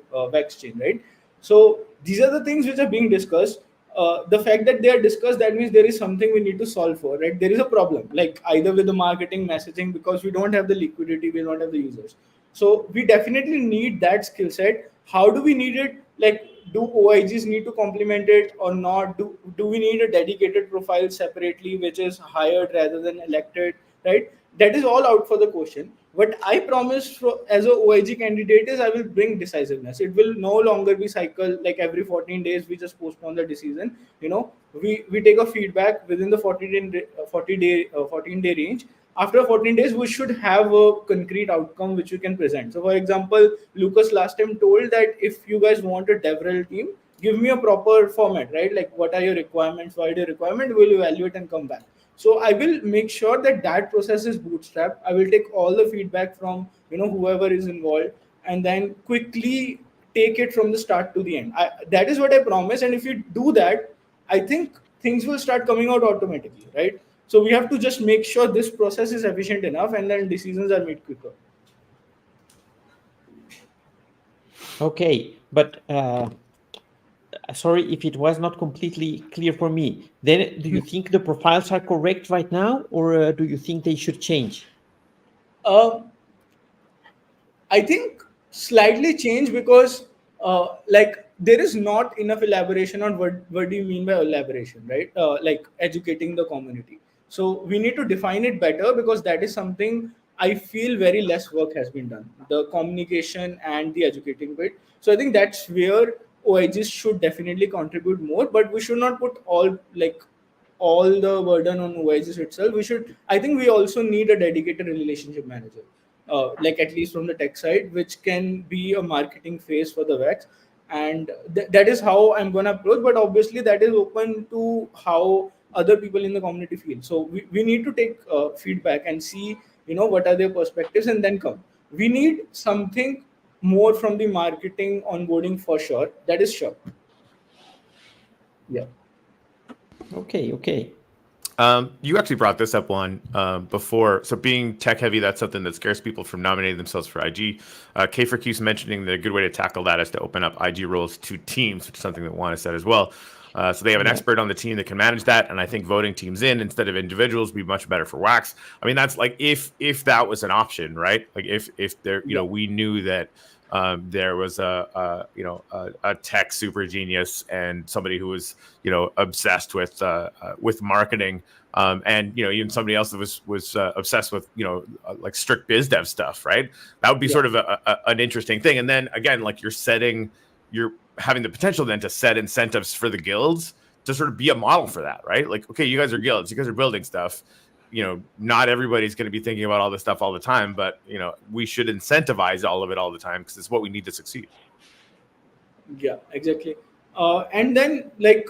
Chain, right? So these are the things which are being discussed. The fact that they are discussed, that means there is something we need to solve for, right? There is a problem, like either with the marketing messaging, because we don't have the liquidity, we don't have the users. So we definitely need that skill set. How do we need it? Like, do OIGs need to complement it or not? Do we need a dedicated profile separately, which is hired rather than elected, right? That is all out for the question. What I promise as a OIG candidate is I will bring decisiveness. It will no longer be cycle like every 14 days we just postpone the decision. We take a feedback within the 14-day range. After 14 days, we should have a concrete outcome which we can present. So, for example, Lucas last time told that if you guys want a DevRel team, give me a proper format, right? Like, what are your requirements? What are your requirement? We'll evaluate and come back. So I will make sure that that process is bootstrapped. I will take all the feedback from whoever is involved, and then quickly take it from the start to the end. That is what I promise. And if you do that, I think things will start coming out automatically, right? So we have to just make sure this process is efficient enough, and then decisions are made quicker. Okay, but sorry if it was not completely clear for me. Then do you think the profiles are correct right now, or do you think they should change? I think slightly change, because like there is not enough elaboration on what do you mean by elaboration, right? Like educating the community. So we need to define it better, because that is something I feel very less work has been done. The communication and the educating bit. So I think that's where OIGs should definitely contribute more, but we should not put all the burden on OIGs itself. I think we also need a dedicated relationship manager, like at least from the tech side, which can be a marketing phase for the Wax. And that is how I'm going to approach. But obviously, that is open to how other people in the community feel. So we need to take feedback and see, what are their perspectives, and then come. We need something more from the marketing onboarding for sure. That is sure. Yeah. Okay. You actually brought this up one before. So being tech heavy, that's something that scares people from nominating themselves for IG. K4Q's mentioning that a good way to tackle that is to open up IG roles to teams, which is something that Juan has said as well. So they have an Yeah. expert on the team that can manage that. And I think voting teams in instead of individuals would be much better for Wax. I mean, that's like if that was an option, right? Like if there, you know, we knew that there was a tech super genius and somebody who was, you know, obsessed with marketing. And you know, even somebody else that was obsessed with, you know, like strict biz dev stuff, right? That would be sort of an interesting thing. And then again, like you're having the potential then to set incentives for the guilds to sort of be a model for that, right? Like, okay, you guys are guilds, you guys are building stuff. You know, not everybody's going to be thinking about all this stuff all the time, but you know, we should incentivize all of it all the time because it's what we need to succeed. Yeah, exactly. And then, like,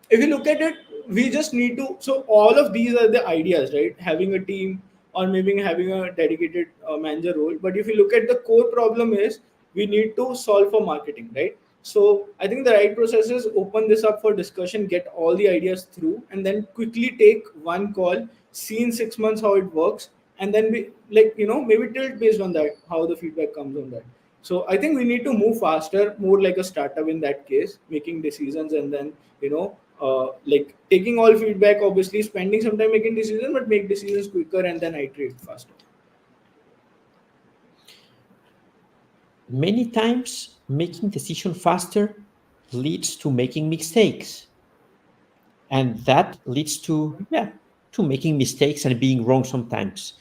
if you look at it, we just need to. So all of these are the ideas, right? Having a team or maybe having a dedicated manager role. But if you look at the core problem is we need to solve for marketing, right? So I think the right process is open this up for discussion, get all the ideas through, and then quickly take one call, see in 6 months how it works, and then we like maybe tilt based on that how the feedback comes on that. So I think we need to move faster, more like a startup in that case, making decisions and then like taking all feedback. Obviously, spending some time making decisions, but make decisions quicker and then iterate faster. Many times, making decision faster leads to making mistakes, and that leads to making mistakes and being wrong sometimes.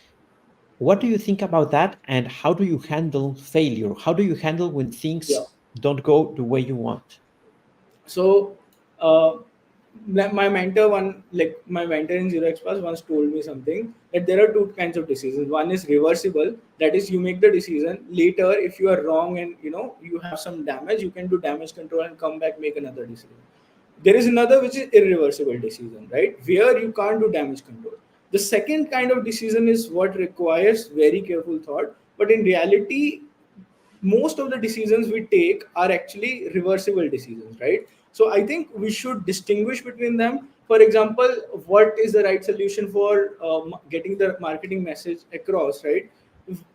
What do you think about that, and how do you handle failure? How do you handle when things don't go the way you want? So, my mentor my mentor in Zero Express once told me something that there are two kinds of decisions. One is reversible, that is you make the decision later. If you are wrong and you have some damage, you can do damage control and come back make another decision. There is another which is irreversible decision, right? Where you can't do damage control. The second kind of decision is what requires very careful thought, but in reality most of the decisions we take are actually reversible decisions, right? So I think we should distinguish between them. For example, what is the right solution for getting the marketing message across, right?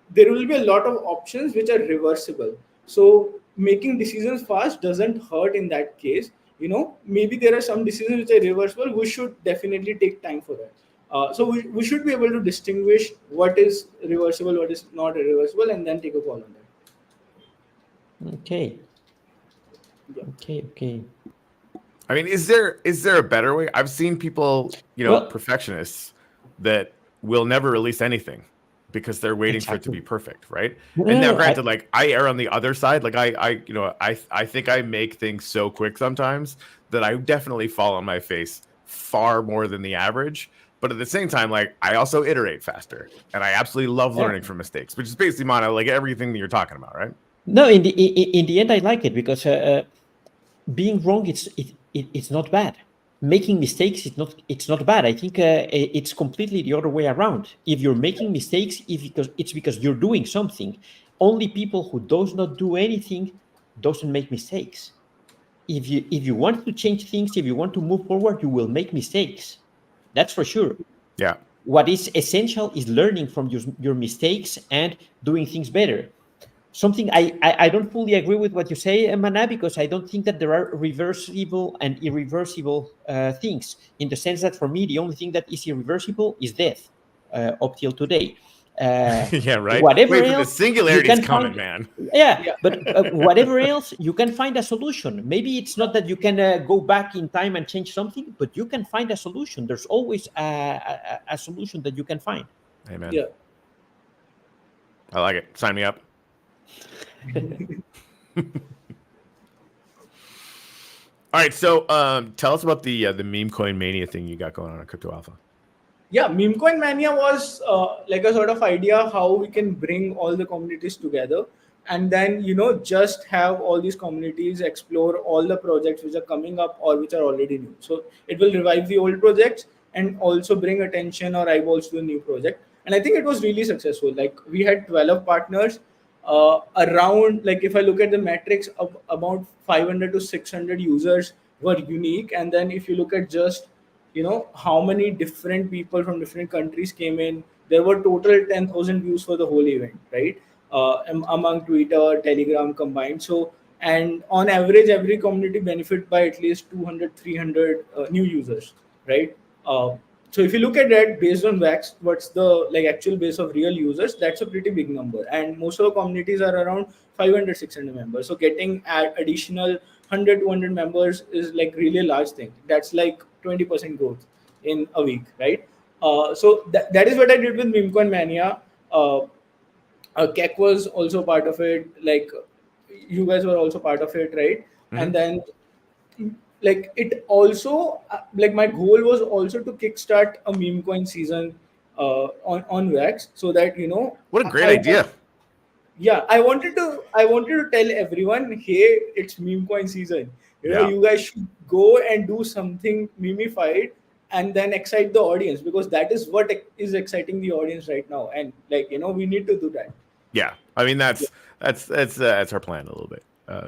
There will be a lot of options which are reversible. So making decisions fast doesn't hurt in that case. Maybe there are some decisions which are reversible. We should definitely take time for that. So we should be able to distinguish what is reversible, what is not irreversible, and then take a call on that. Okay. Yeah. Okay. I mean, is there a better way? I've seen people, perfectionists that will never release anything because they're waiting for it to be perfect, right? And now, granted, like I err on the other side. Like I think I make things so quick sometimes that I definitely fall on my face far more than the average. But at the same time, like I also iterate faster, and I absolutely love learning from mistakes, which is basically like everything that you're talking about, right? No, in the end, I like it because being wrong, it's not bad. Making mistakes, it's not bad. I think it's completely the other way around. If you're making mistakes, it's because you're doing something. Only people who does not do anything doesn't make mistakes. If you want to change things, if you want to move forward, you will make mistakes. That's for sure. Yeah. What is essential is learning from your mistakes and doing things better. Something I don't fully agree with what you say, Mana, because I don't think that there are reversible and irreversible things, in the sense that for me, the only thing that is irreversible is death, up till today. Yeah, right. Whatever Wait, else, the singularity's you can coming, find, man. yeah, but whatever else, you can find a solution. Maybe it's not that you can go back in time and change something, but you can find a solution. There's always a solution that you can find. Amen. Yeah. I like it. Sign me up. All right, so tell us about the meme coin mania thing you got going on at Crypto Alpha. Yeah, meme coin mania was like a sort of idea how we can bring all the communities together and then just have all these communities explore all the projects which are coming up or which are already new. So it will revive the old projects and also bring attention or eyeballs to the new project. And I think it was really successful. Like we had 12 partners around, like if I look at the metrics of about 500 to 600 users were unique. And then if you look at just how many different people from different countries came in, there were total 10,000 views for the whole event, right? Among Twitter, Telegram combined. So and on average every community benefit by at least 200 300 new users, right? uh, so if you look at that based on wax, what's the like actual base of real users, that's a pretty big number, and most of the communities are around 500 600 members. So getting additional 100 200 members is like really a large thing. That's like 20% growth in a week, right? So that is what I did with Memecoin Mania. Keck was also part of it. Like you guys were also part of it, right? And then like it also like my goal was also to kickstart a meme coin season on Wax, so that What a great I idea. yeah, I wanted to tell everyone, hey, it's meme coin season. Yeah. You guys should go and do something memeified and then excite the audience, because that is what is exciting the audience right now. And like we need to do that. Yeah, I mean that's our plan a little bit.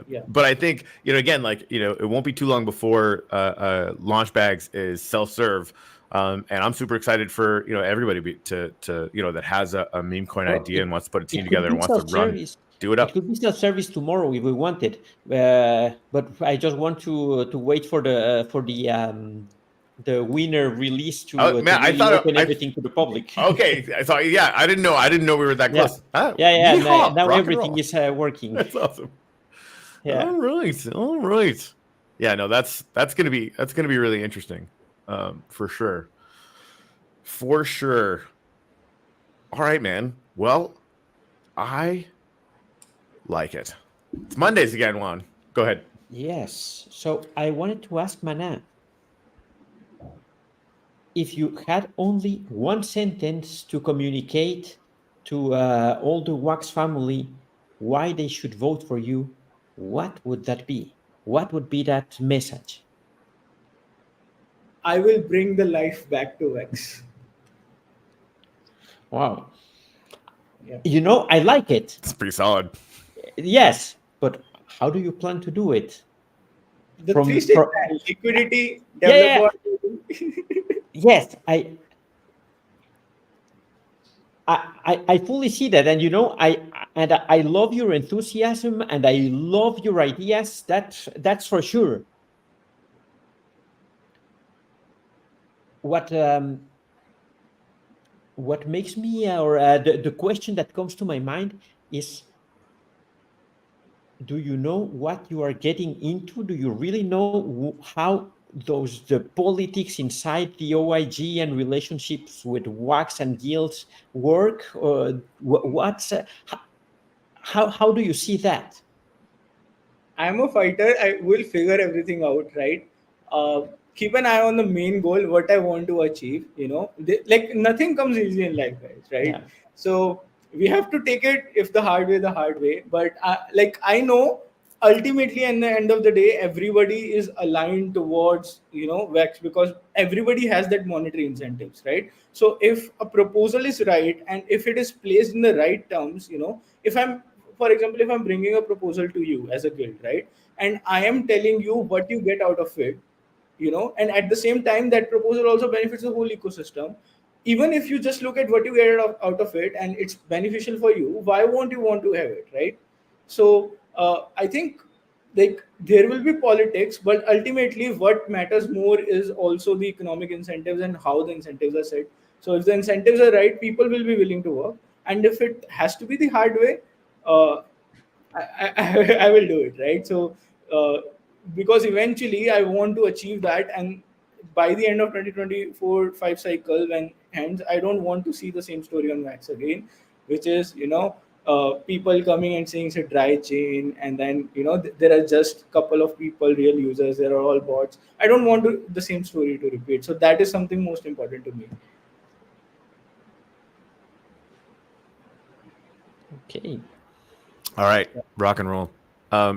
Yeah. But I think again, like it won't be too long before launch bags is self-serve, and I'm super excited for everybody to that has a meme coin idea and wants to put a team together and wants to run, do it up. It could be self-service tomorrow if we wanted, but I just want to wait for the winner release to really open everything to the public. Okay, so yeah, I didn't know we were that close. Yeah. Yeehaw, now rock and everything roll. is working. That's awesome. Yeah. All right. Yeah, no, that's gonna be really interesting, for sure. For sure. All right, man. Well, I like it. It's Mondays again, Juan. Go ahead. Yes. So I wanted to ask Mana, if you had only one sentence to communicate to all the Wax family why they should vote for you, what would that be? What would be that message? I will bring the life back to Wax. Wow. Yeah. I like it. It's pretty solid. Yes, but how do you plan to do it? The three-stage plan: liquidity, developer. Yes, I fully see that, and I love your enthusiasm and I love your ideas. That's for sure. What makes me or the question that comes to my mind is, do you know what you are getting into? Do you really know how the politics inside the OIG and relationships with Wax and guilds work? Or how do you see that? I'm a fighter. I will figure everything out, right? Keep an eye on the main goal, what I want to achieve. Like nothing comes easy in life, guys, right? Yeah. So we have to take it the hard way. But I know ultimately, at the end of the day, everybody is aligned towards Vex, because everybody has that monetary incentives, right? So if a proposal is right and if it is placed in the right terms, if I'm for example, if I'm bringing a proposal to you as a guild, right, and I am telling you what you get out of it, and at the same time that proposal also benefits the whole ecosystem. Even if you just look at what you get out of it and it's beneficial for you, why won't you want to have it, right? So I think like there will be politics, but ultimately what matters more is also the economic incentives and how the incentives are set. So if the incentives are right, people will be willing to work, and if it has to be the hard way, uh, I will do it, right? So because eventually I want to achieve that, and by the end of 2024 5 cycle when ends, I don't want to see the same story on Max again, which is people coming and saying it's a dry chain, and then there are just couple of people, real users, they are all bots. I don't want the same story to repeat. So that is something most important to me. Okay. All right, rock and roll.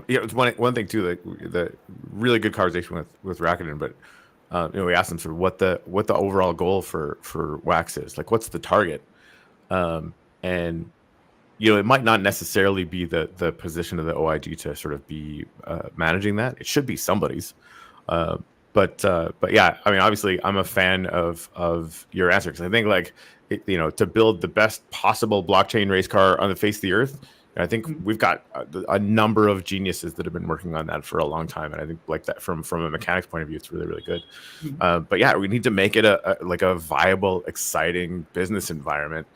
It's one thing too. The really good conversation with Rakuten, but we asked them sort of what the overall goal for Wax is. Like, what's the target? And it might not necessarily be the position of the OIG to sort of be managing that. It should be somebody's. But yeah, I mean, obviously, I'm a fan of your answer, because I think to build the best possible blockchain race car on the face of the earth, And I think we've got a number of geniuses that have been working on that for a long time, and I think like that from a mechanics point of view, it's really really good. But yeah, we need to make it a viable, exciting business environment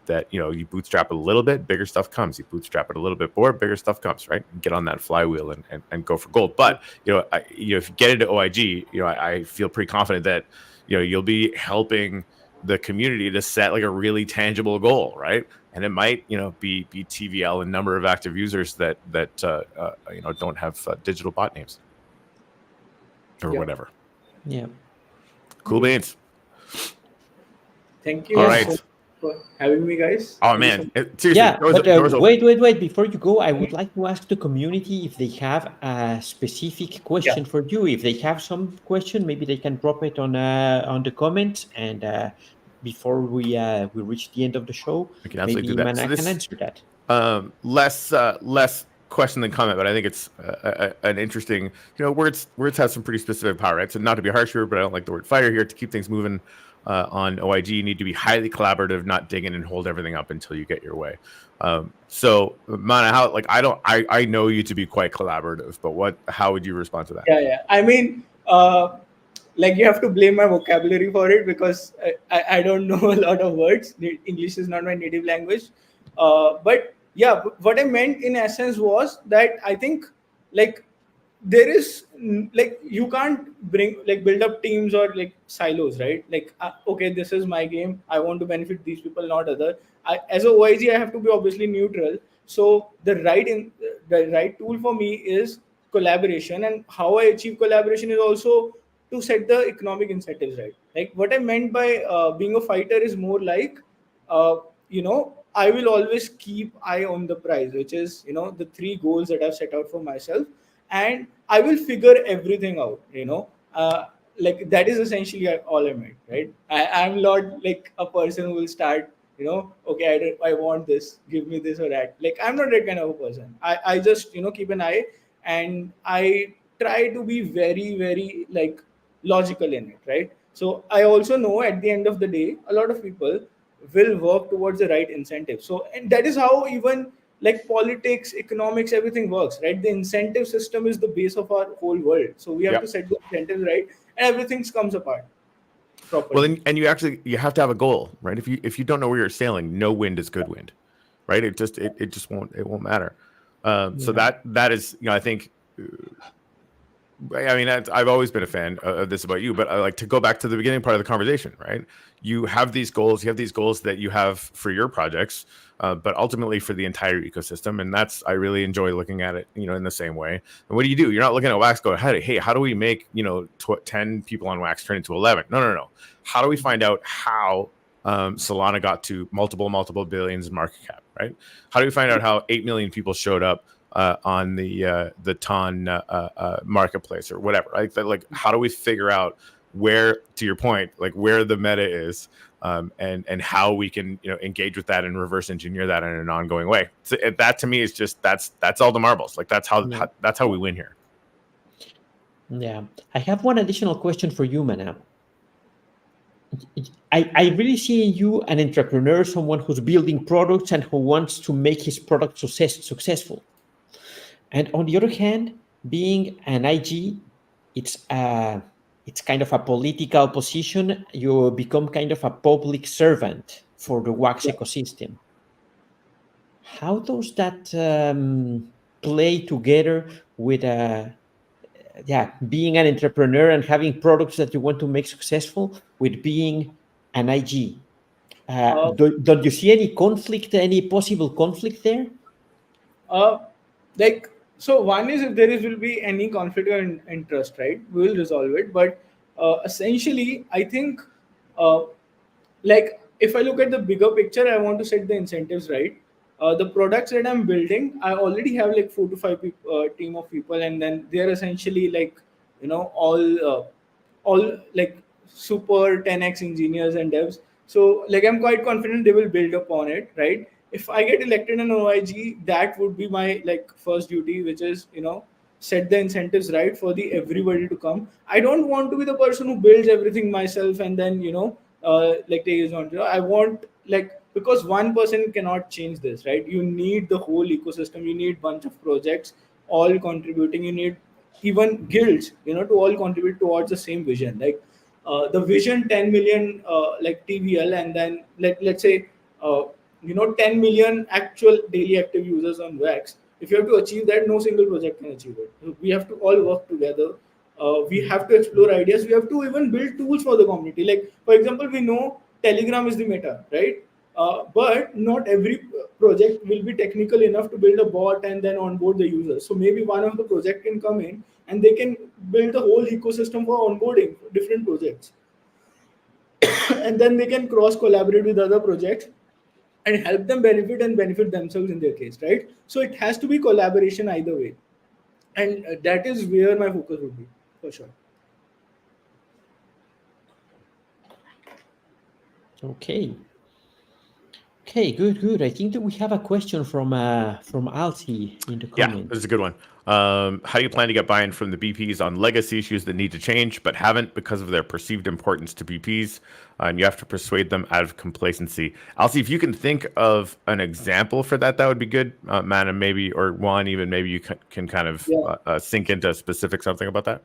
that you bootstrap a little bit, bigger stuff comes. You bootstrap it a little bit more, bigger stuff comes. Right, and get on that flywheel and go for gold. But if you get into OIG, I feel pretty confident that you'll be helping the community to set like a really tangible goal, right? And it might, be TVL and number of active users that don't have digital bot names or whatever. Yeah. Cool beans. Thank you All right. for having me, guys. Oh man, seriously. Yeah, but wait. Before you go, I would like to ask the community if they have a specific question for you. If they have some question, maybe they can drop it on the comments, and before we reach the end of the show, I can absolutely do that. Mana can answer that. Less question than comment, but I think it's an interesting, words have some pretty specific power, right? So not to be harsh here, but I don't like the word fire here. To keep things moving on OIG, you need to be highly collaborative, not dig in and hold everything up until you get your way. So Mana, how I know you to be quite collaborative, but how would you respond to that? Yeah. I mean, you have to blame my vocabulary for it, because I don't know a lot of words. English is not my native language. But yeah, what I meant in essence was that I think there is you can't build up teams or silos, right? Okay, this is my game. I want to benefit these people, not other. As a OIG, I have to be obviously neutral. So the right tool for me is collaboration, and how I achieve collaboration is also to set the economic incentives right. Like what I meant by being a fighter is more I will always keep eye on the prize, which is the three goals that I've set out for myself, and I will figure everything out. That is essentially all I meant, right? I'm not like a person who will start okay, I want this, give me this or that. I'm not that kind of a person. I just keep an eye, and I try to be very very logical in it, right? So I also know at the end of the day, a lot of people will work towards the right incentive. So, and that is how even politics, economics, everything works, right? The incentive system is the base of our whole world. So we have to set the incentives right, and everything comes apart properly. Well, and you have to have a goal, right? If you don't know where you're sailing, no wind is good wind, right? It just won't matter. So that is, I think. I mean, I've always been a fan of this about you, but I like to go back to the beginning part of the conversation, right? You have these goals that you have for your projects, but ultimately for the entire ecosystem. And I really enjoy looking at it, in the same way. And what do? You're not looking at Wax go, hey, how do we make, 10 people on Wax turn into 11? No. How do we find out how Solana got to multiple billions in market cap, right? How do we find out how 8 million people showed up on the TON marketplace or whatever, right? How do we figure out where, to your point, where the meta is, and how we can engage with that and reverse engineer that in an ongoing way? So that to me is just that's all the marbles. That's how we win here. Yeah, I have one additional question for you, Mana. I really see in you an entrepreneur, someone who's building products and who wants to make his product successful. And on the other hand, being an IG, it's kind of a political position. You become kind of a public servant for the Wax ecosystem. How does that play together with being an entrepreneur and having products that you want to make successful with being an IG? Don't you see any conflict, any possible conflict there? So one is, if will be any conflict of interest, right, we will resolve it. But essentially, I think if I look at the bigger picture, I want to set the incentives right. The products that I'm building, I already have 4 to 5 team of people, and then they're essentially all super 10x engineers and devs. So I'm quite confident they will build upon it, right? If I get elected in OIG, that would be my first duty, which is set the incentives right for everybody to come. I don't want to be the person who builds everything myself and then take it on. I want because one person cannot change this, right? You need the whole ecosystem, you need bunch of projects all contributing, you need even guilds, to all contribute towards the same vision. Like the vision 10 million like TVL, and then let's say 10 million actual daily active users on Wax. If you have to achieve that, no single project can achieve it. We have to all work together. We have to explore ideas. We have to even build tools for the community. Like, for example, we know Telegram is the meta, right? But not every project will be technical enough to build a bot and then onboard the users. So maybe one of the project can come in and they can build a whole ecosystem for onboarding different projects, and then they can cross collaborate with other projects and help them benefit and benefit themselves in their case, right? So it has to be collaboration either way, and that is where my focus would be for sure. Okay. Okay, good. I think that we have a question from Alti in the Yeah, comments. this is a good one. How do you plan to get buy-in from the BPs on legacy issues that need to change but haven't because of their perceived importance to BPs? And you have to persuade them out of complacency. Alcy, if you can think of an example for that, that would be good. Matt, and maybe, or Juan, even maybe you can kind of sink into specific something about that.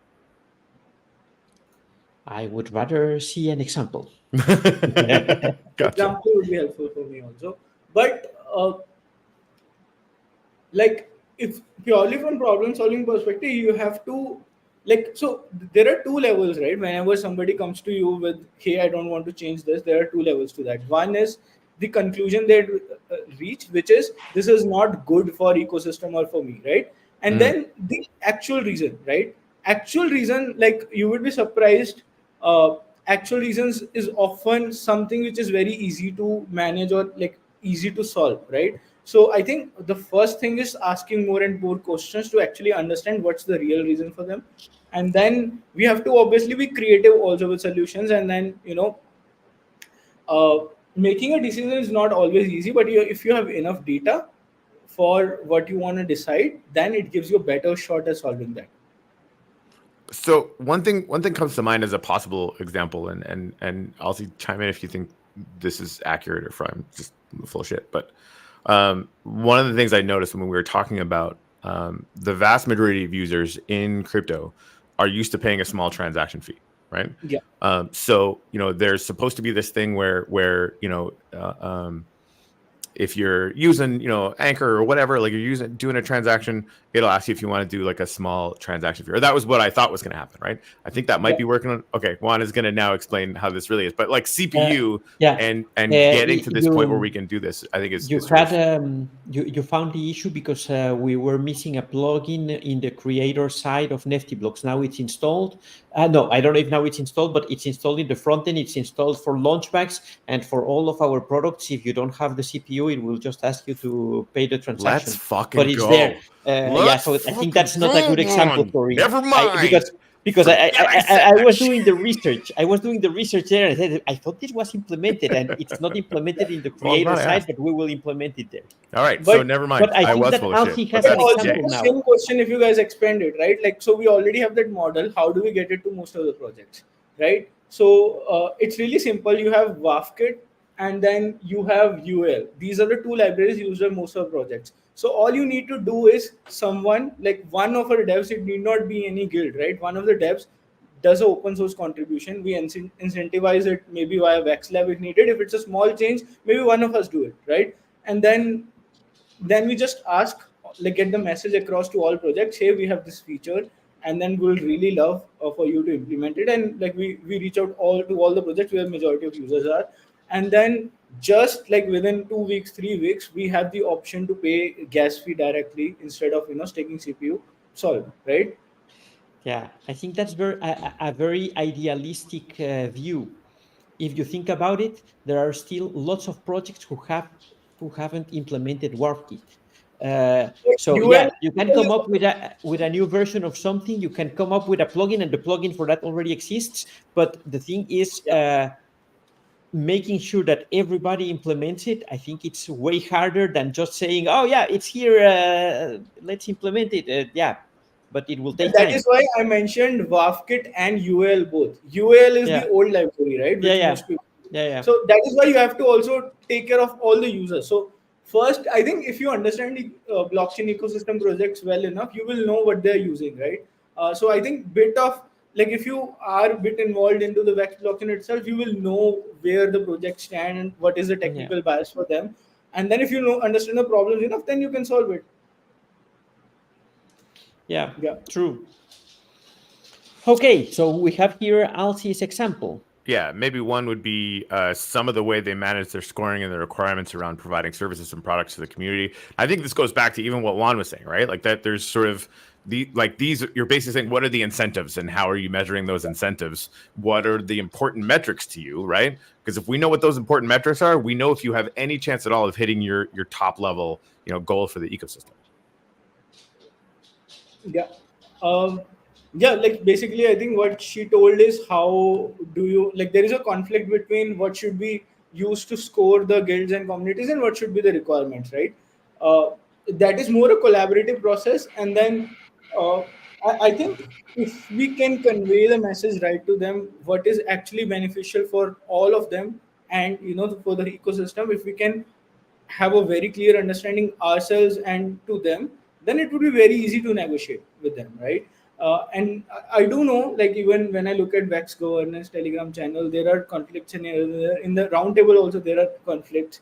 I would rather see an example. Gotcha. Example would be helpful for me also. But like, if purely from problem solving perspective, you have to, like, so there are two levels, right? Whenever somebody comes to you with, hey, I don't want to change this, there are two levels to that. One is the conclusion they reach, which is this is not good for ecosystem or for me, right? And then the actual reason, right? Actual reason, like, you would be surprised, actual reasons is often something which is very easy to manage or like easy to solve, right? So I think the first thing is asking more and more questions to actually understand what's the real reason for them. And then we have to obviously be creative also with solutions. And then, making a decision is not always easy, but if you have enough data for what you want to decide, then it gives you a better shot at solving that. So one thing comes to mind as a possible example, and I'll chime in if you think this is accurate or if I'm just full of shit. But one of the things I noticed when we were talking about the vast majority of users in crypto are used to paying a small transaction fee, right? Yeah. So there's supposed to be this thing where if you're using Anchor or whatever, like you're doing a transaction, it'll ask you if you want to do like a small transaction fee. Or that was what I thought was going to happen, right? I think that might be working on. Okay, Juan is going to now explain how this really is. But like CPU and getting to this point where we can do this, I think is you found the issue because we were missing a plugin in the creator side of Nifty Blocks. Now it's installed. No, I don't know if now it's installed, but it's installed in the front end. It's installed for Launchbacks and for all of our products. If you don't have the CPU, it will just ask you to pay the transaction. Let's fucking but it's go. there. So I think that's not a good example for you. Never mind. Because I was doing the research. I was doing the research there, and I said I thought this was implemented, and it's not implemented in the creator side, but we will implement it there. All right, so never mind. But I think that Alfie has an example now. Same question if you guys expand it, right? Like, so we already have that model. How do we get it to most of the projects, right? So it's really simple. You have WAFKit and then you have UL. These are the two libraries used by most of the projects. So all you need to do is someone, like one of our devs, it need not be any guild, right? One of the devs does an open source contribution. We incentivize it maybe via VexLab if needed. If it's a small change, maybe one of us do it, right? And then we just ask, like, get the message across to all projects, hey, we have this feature, and then we'll really love for you to implement it. And like we reach out to all the projects where majority of users are, and then just like within 2 weeks, 3 weeks, we have the option to pay gas fee directly instead of staking CPU. Solved, right? Yeah, I think that's a very idealistic view. If you think about it, there are still lots of projects who haven't implemented WarpKit. You can come up with a new version of something. You can come up with a plugin, and the plugin for that already exists. But the thing is, making sure that everybody implements it. I think it's way harder than just saying, "Oh yeah, it's here. Let's implement it." But it will take time. That is why I mentioned WAFKit and UL both. UL is the old library, right? Which most people Yeah. So that is why you have to also take care of all the users. So first, I think if you understand the blockchain ecosystem projects well enough, you will know what they're using, right? So I think bit of like if you are a bit involved into the Vex blockchain itself, you will know where the projects stand and what is the Yeah. technical bias for them. And then if you know understand the problems enough, then you can solve it. Yeah. Yeah. True. Okay, so we have here Alci's example. Yeah, maybe one would be some of the way they manage their scoring and the requirements around providing services and products to the community. I think this goes back to even what Juan was saying, right? Like that there's sort of these, you're basically saying, what are the incentives and how are you measuring those incentives? What are the important metrics to you, right? Because if we know what those important metrics are, we know if you have any chance at all of hitting your top level, goal for the ecosystem. Yeah. Um, yeah, like basically, I think what she told is how do you like there is a conflict between what should be used to score the guilds and communities and what should be the requirements, right? Uh, that is more a collaborative process, and then uh, I think if we can convey the message right to them, what is actually beneficial for all of them, and for the ecosystem, if we can have a very clear understanding ourselves and to them, then it would be very easy to negotiate with them, right? And I do know, like even when I look at Vex governance Telegram channel, there are conflicts in the roundtable also there are conflicts.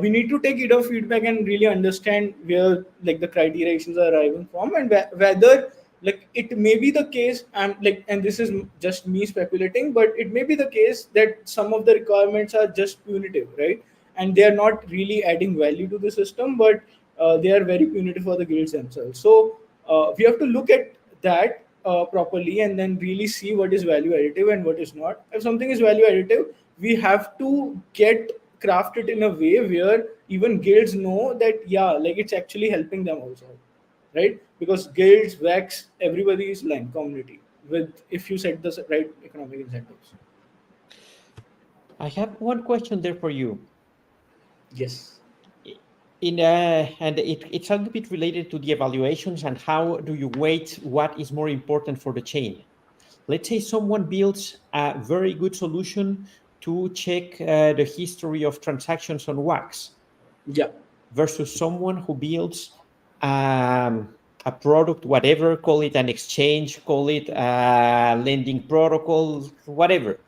We need to take it of feedback and really understand where like the criteriations are arriving from and whether like it may be the case and this is just me speculating, but it may be the case that some of the requirements are just punitive, right? And they are not really adding value to the system, but they are very punitive for the guilds themselves. So we have to look at that properly and then really see what is value additive and what is not. If something is value additive, we have to get crafted in a way where even guilds know that yeah, like it's actually helping them also, right? Because guilds, Vex, everybody is line community with if you set the right economic incentives. I have one question there for you. Yes. And it's a little bit related to the evaluations and how do you weight what is more important for the chain. Let's say someone builds a very good solution to check the history of transactions on Wax Yeah. versus someone who builds a product, whatever, call it an exchange, call it a lending protocol, whatever,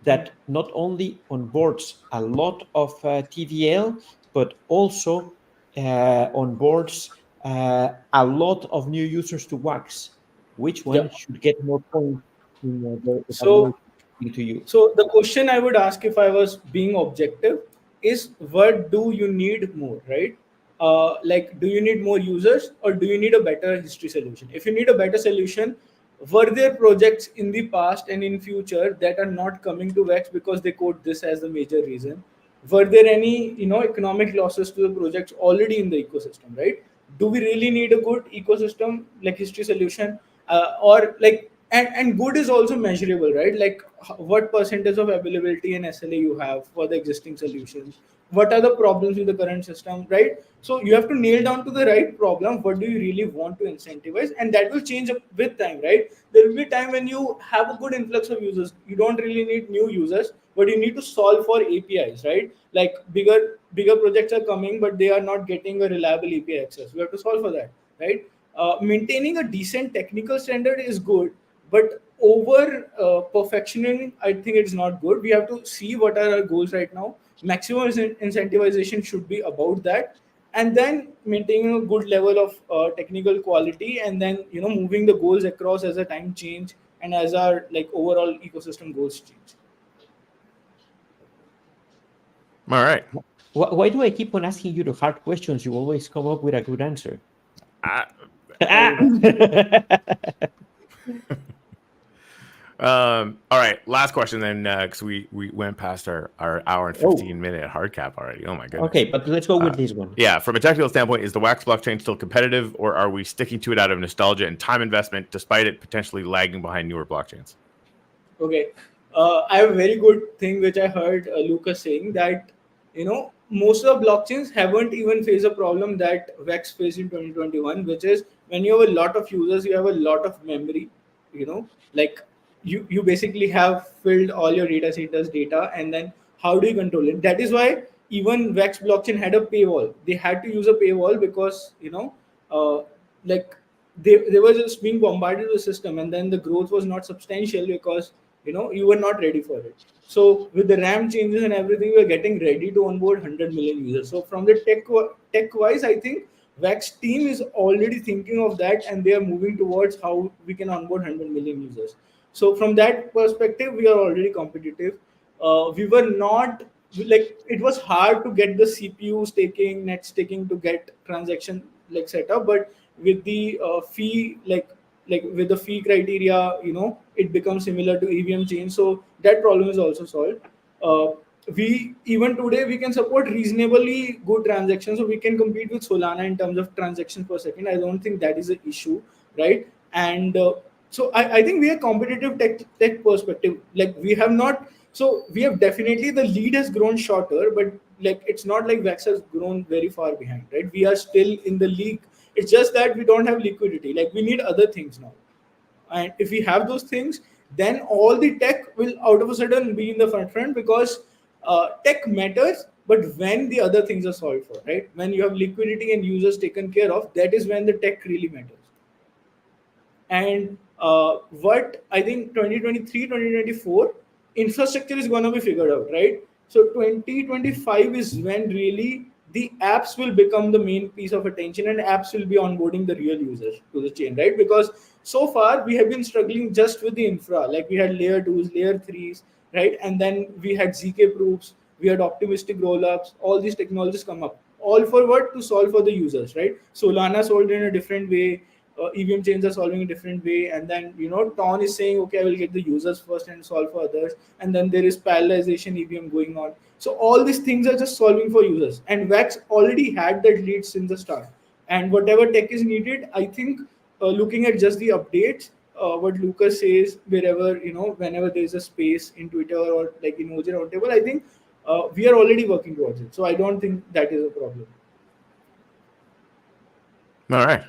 that not only onboards a lot of TVL, but also onboards a lot of new users to Wax. Which Yeah. one should get more points in the So evaluation to you? So the question I would ask if I was being objective is what do you need more, right? Like, do you need more users or do you need a better history solution? If you need a better solution, were there projects in the past and in future that are not coming to Vex because they quote this as the major reason? Were there any economic losses to the projects already in the ecosystem, right? Do we really need a good ecosystem like history solution, or like and good is also measurable, right? Like what percentage of availability and SLA you have for the existing solutions, what are the problems with the current system, right? So you have to nail down to the right problem, what do you really want to incentivize, and that will change up with time, right? There will be time when you have a good influx of users, you don't really need new users, but you need to solve for APIs, right? Like bigger projects are coming but they are not getting a reliable API access, we have to solve for that, right? Maintaining a decent technical standard is good, but over perfectioning, I think it's not good. We have to see what are our goals right now. Maximum incentivization should be about that, and then maintaining a good level of technical quality, and then moving the goals across as a time change and as our like overall ecosystem goals change. All right. Why do I keep on asking you the hard questions? You always come up with a good answer. I, I would have. all right. Last question then, because we went past our hour and 15-minute hard cap already. Oh my goodness. Okay, but let's go with this one. Yeah, from a technical standpoint, is the Wax blockchain still competitive, or are we sticking to it out of nostalgia and time investment, despite it potentially lagging behind newer blockchains? Okay. I have a very good thing which I heard Lucas saying that most of the blockchains haven't even faced a problem that Vex faced in 2021, which is when you have a lot of users, you have a lot of memory. Like you basically have filled all your data centers data, and then How do you control it? That is why even Vex blockchain had a paywall. They had to use a paywall because like they were just being bombarded with the system, and then the growth was not substantial because you were not ready for it. So with the RAM changes and everything, we are getting ready to onboard 100 million users. So from the tech wise, I think Vex team is already thinking of that, and they are moving towards how we can onboard 100 million users. So from that perspective, we are already competitive. We were not like, it was hard to get the CPU staking, net staking, to get transaction like set up, but with the fee like with the fee criteria, it becomes similar to EVM chain, so that problem is also solved. We even today we can support reasonably good transactions, so we can compete with Solana in terms of transactions per second. I don't think that is an issue, right? And so I think we are competitive tech perspective. Like we have not, so we have definitely, the lead has grown shorter, but like it's not like Vex has grown very far behind, right? We are still in the league. It's just that we don't have liquidity. Like we need other things now, and if we have those things, then all the tech will out of a sudden be in the front because tech matters. But when the other things are solved for, right? When you have liquidity and users taken care of, that is when the tech really matters. And what I think 2023, 2024, infrastructure is going to be figured out, right? So 2025 is when really the apps will become the main piece of attention, and apps will be onboarding the real users to the chain, right? Because so far we have been struggling just with the infra. Like we had layer 2s, layer 3s, right? And then we had ZK proofs, we had optimistic rollups. All these technologies come up, all for what? To solve for the users, right? Solana solved in a different way, EVM chains are solving a different way, and then Ton is saying, okay, I will get the users first and solve for others, and then there is parallelization EVM going on. So all these things are just solving for users, and Vex already had that lead since the start. And whatever tech is needed, I think, looking at just the updates, what Lucas says, wherever whenever there is a space in Twitter or like in OG Roundtable, I think we are already working towards it. So I don't think that is a problem. All right.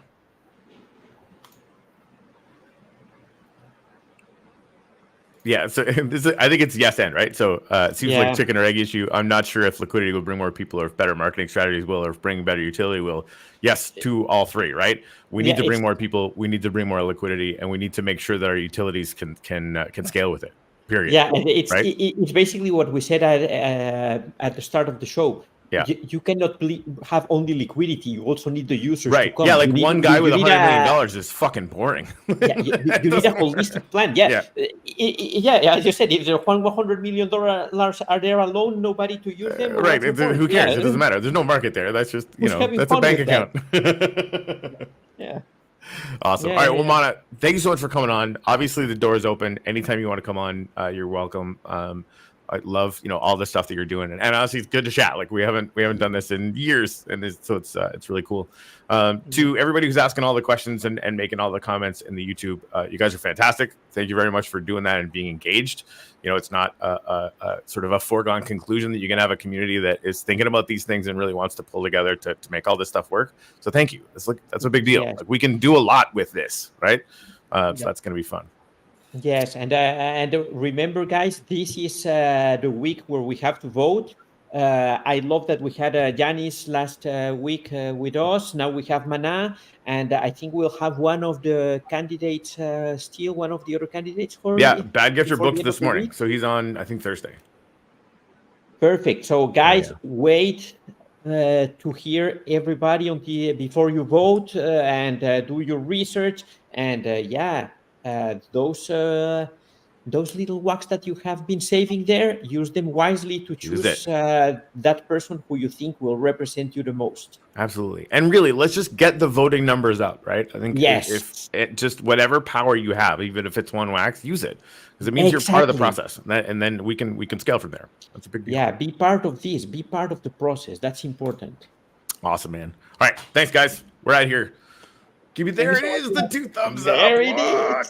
Yeah, so I think it's yes and, right? So it seems like chicken or egg issue. I'm not sure if liquidity will bring more people, or if better marketing strategies will, or if bringing better utility will. Yes to all three, right? We need to bring more people. We need to bring more liquidity, and we need to make sure that our utilities can scale with it. Period. Yeah, and right? it's basically what we said at the start of the show. Yeah. You cannot have only liquidity. You also need the users right. to come. Yeah, like one guy with $100 million is fucking boring. Yeah, you need a holistic plan. Yeah. As you said, if the $100 million are there alone, nobody to use them. Right. Who cares? It doesn't matter. There's no market there. That's just, that's a bank account. Yeah. Awesome. All right. Well, Mana, thank you so much for coming on. Obviously, the door is open. Anytime you want to come on, you're welcome. I love all the stuff that you're doing, and honestly, it's good to chat. Like we haven't done this in years, and so it's really cool. To everybody who's asking all the questions and making all the comments in the YouTube, you guys are fantastic. Thank you very much for doing that and being engaged. It's not a sort of a foregone conclusion that you can have a community that is thinking about these things and really wants to pull together to make all this stuff work. So thank you. That's a big deal. Yes. Like we can do a lot with this, right? So that's going to be fun. Yes, and remember, guys, this is the week where we have to vote. I love that we had Yanis last week with us. Now we have Mana, and I think we'll have one of the candidates still, one of the other candidates. Bad Gifter booked this morning, so he's on, I think, Thursday. Perfect. So, guys, wait to hear everybody before you vote and do your research, and those little wax that you have been saving there, use them wisely to choose that person who you think will represent you the most. Absolutely. And really, let's just get the voting numbers up, right? I think if just whatever power you have, even if it's one wax, use it, because it means you're part of the process, and then we can scale from there. That's a big deal. Yeah, be part of this. Be part of the process. That's important. Awesome, man. All right. Thanks, guys. We're out here. There it is, the 2 thumbs up. There it is.